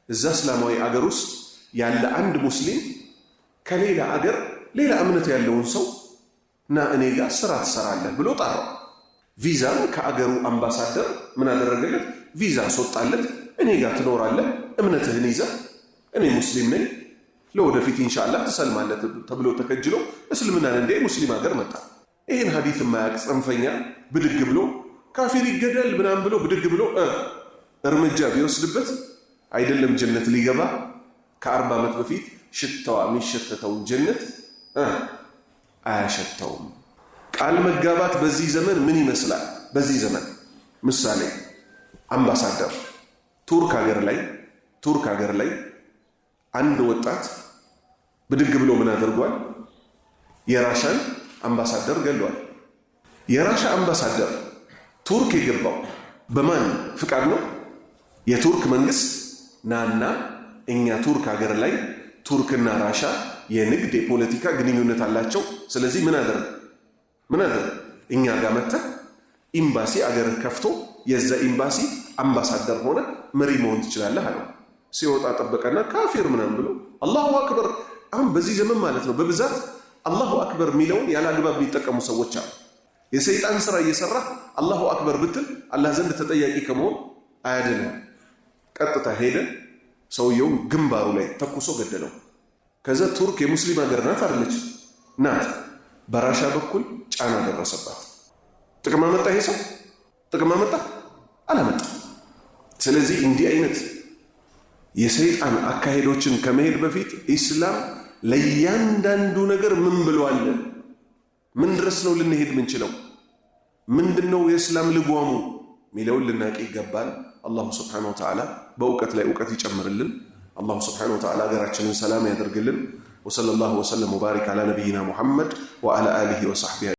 እዛ እስላማዊ አገር ውስጥ ያለ አንድ ሙስሊም ከሌላ አገር ሌላ እምነት ያለውን ሰው ና እኔ ጋር ስራ ትሰራለህ ብሎ ጠራው። ቪዛን ከአገሩ አምባሳደር ምን አደረገለት? ቪዛ አስወጣለት። እኔ ጋር ትኖራለህ፣ እምነትህን ይዘህ፣ እኔ ሙስሊም ነኝ፣ ለወደፊት ኢንሻአላህ ትሰልማለህ ተብሎ ተከጅሎ እስልምናን እንደ ሙስሊም ሀገር መጣ። ይህን ሐዲስ የማያውቅ ጽንፈኛ ብድግ ብሎ ካፊር ይገደል ምናምን ብሎ ብድግ ብሎ እርምጃ ቢወስድበት አይደለም ጀነት ሊገባ ከ40 ዓመት በፊት ሽታዋ የሚሸተተውን ጀነት አያሸተውም። ቃል መጋባት በዚህ ዘመን ምን ይመስላል? በዚህ ዘመን ምሳሌ አምባሳደር ቱርክ ሀገር ላይ አንድ ወጣት ብድግ ብሎ ምን አድርጓል? የራሻን አምባሳደር ገሏል። የራሻ አምባሳደር ቱርክ የገባው በማን ፍቃድ ነው? የቱርክ መንግስት ናና እኛ ቱርክ ሀገር ላይ ቱርክና ራሻ የንግድ የፖለቲካ ግንኙነት አላቸው። ስለዚህ ምን አደረግ እኛ ጋር መጥተህ ኤምባሲ አገርህ ከፍቶ የዛ ኤምባሲ አምባሳደር ሆነ መሪ መሆን ትችላለህ አለው። ሲወጣ ጠበቀና ካፊር ምናምን ብሎ አላሁ አክበር። አሁን በዚህ ዘመን ማለት ነው በብዛት አላሁ አክበር የሚለውን ያለ አግባብ የሚጠቀሙ ሰዎች አሉ። የሰይጣን ስራ እየሰራ አላሁ አክበር ብትል አላህ ዘንድ ተጠያቂ ከመሆን አያድንም። ቀጥታ ሄደ ሰውየውን ግንባሩ ላይ ተኩሶ ገደለው። ከዛ ቱርክ የሙስሊም ሀገር ናት አይደለች? ናት። በራሻ በኩል ጫና ደረሰባት። ጥቅም አመጣ ይሄ ሰው? ጥቅም አመጣ? አላመጣ። ስለዚህ እንዲህ አይነት የሰይጣን አካሄዶችን ከመሄድ በፊት ኢስላም ለእያንዳንዱ ነገር ምን ብሏል? ምን ድረስ ነው ልንሄድ ምንችለው? ምንድነው የእስላም ልጓሙ ሚለውን ልናውቅ ይገባል። አላሁ ስብሓነሁ ወተዓላ በእውቀት ላይ እውቀት ይጨምርልን። አላሁ ስብሓነሁ ወተዓላ ሀገራችንን ሰላም ያደርግልን። ወሰለላሁ ወሰለም ወባሪክ አላ ነቢይና ሙሐመድ ወአላ አሊሂ ወሰሕቢሂ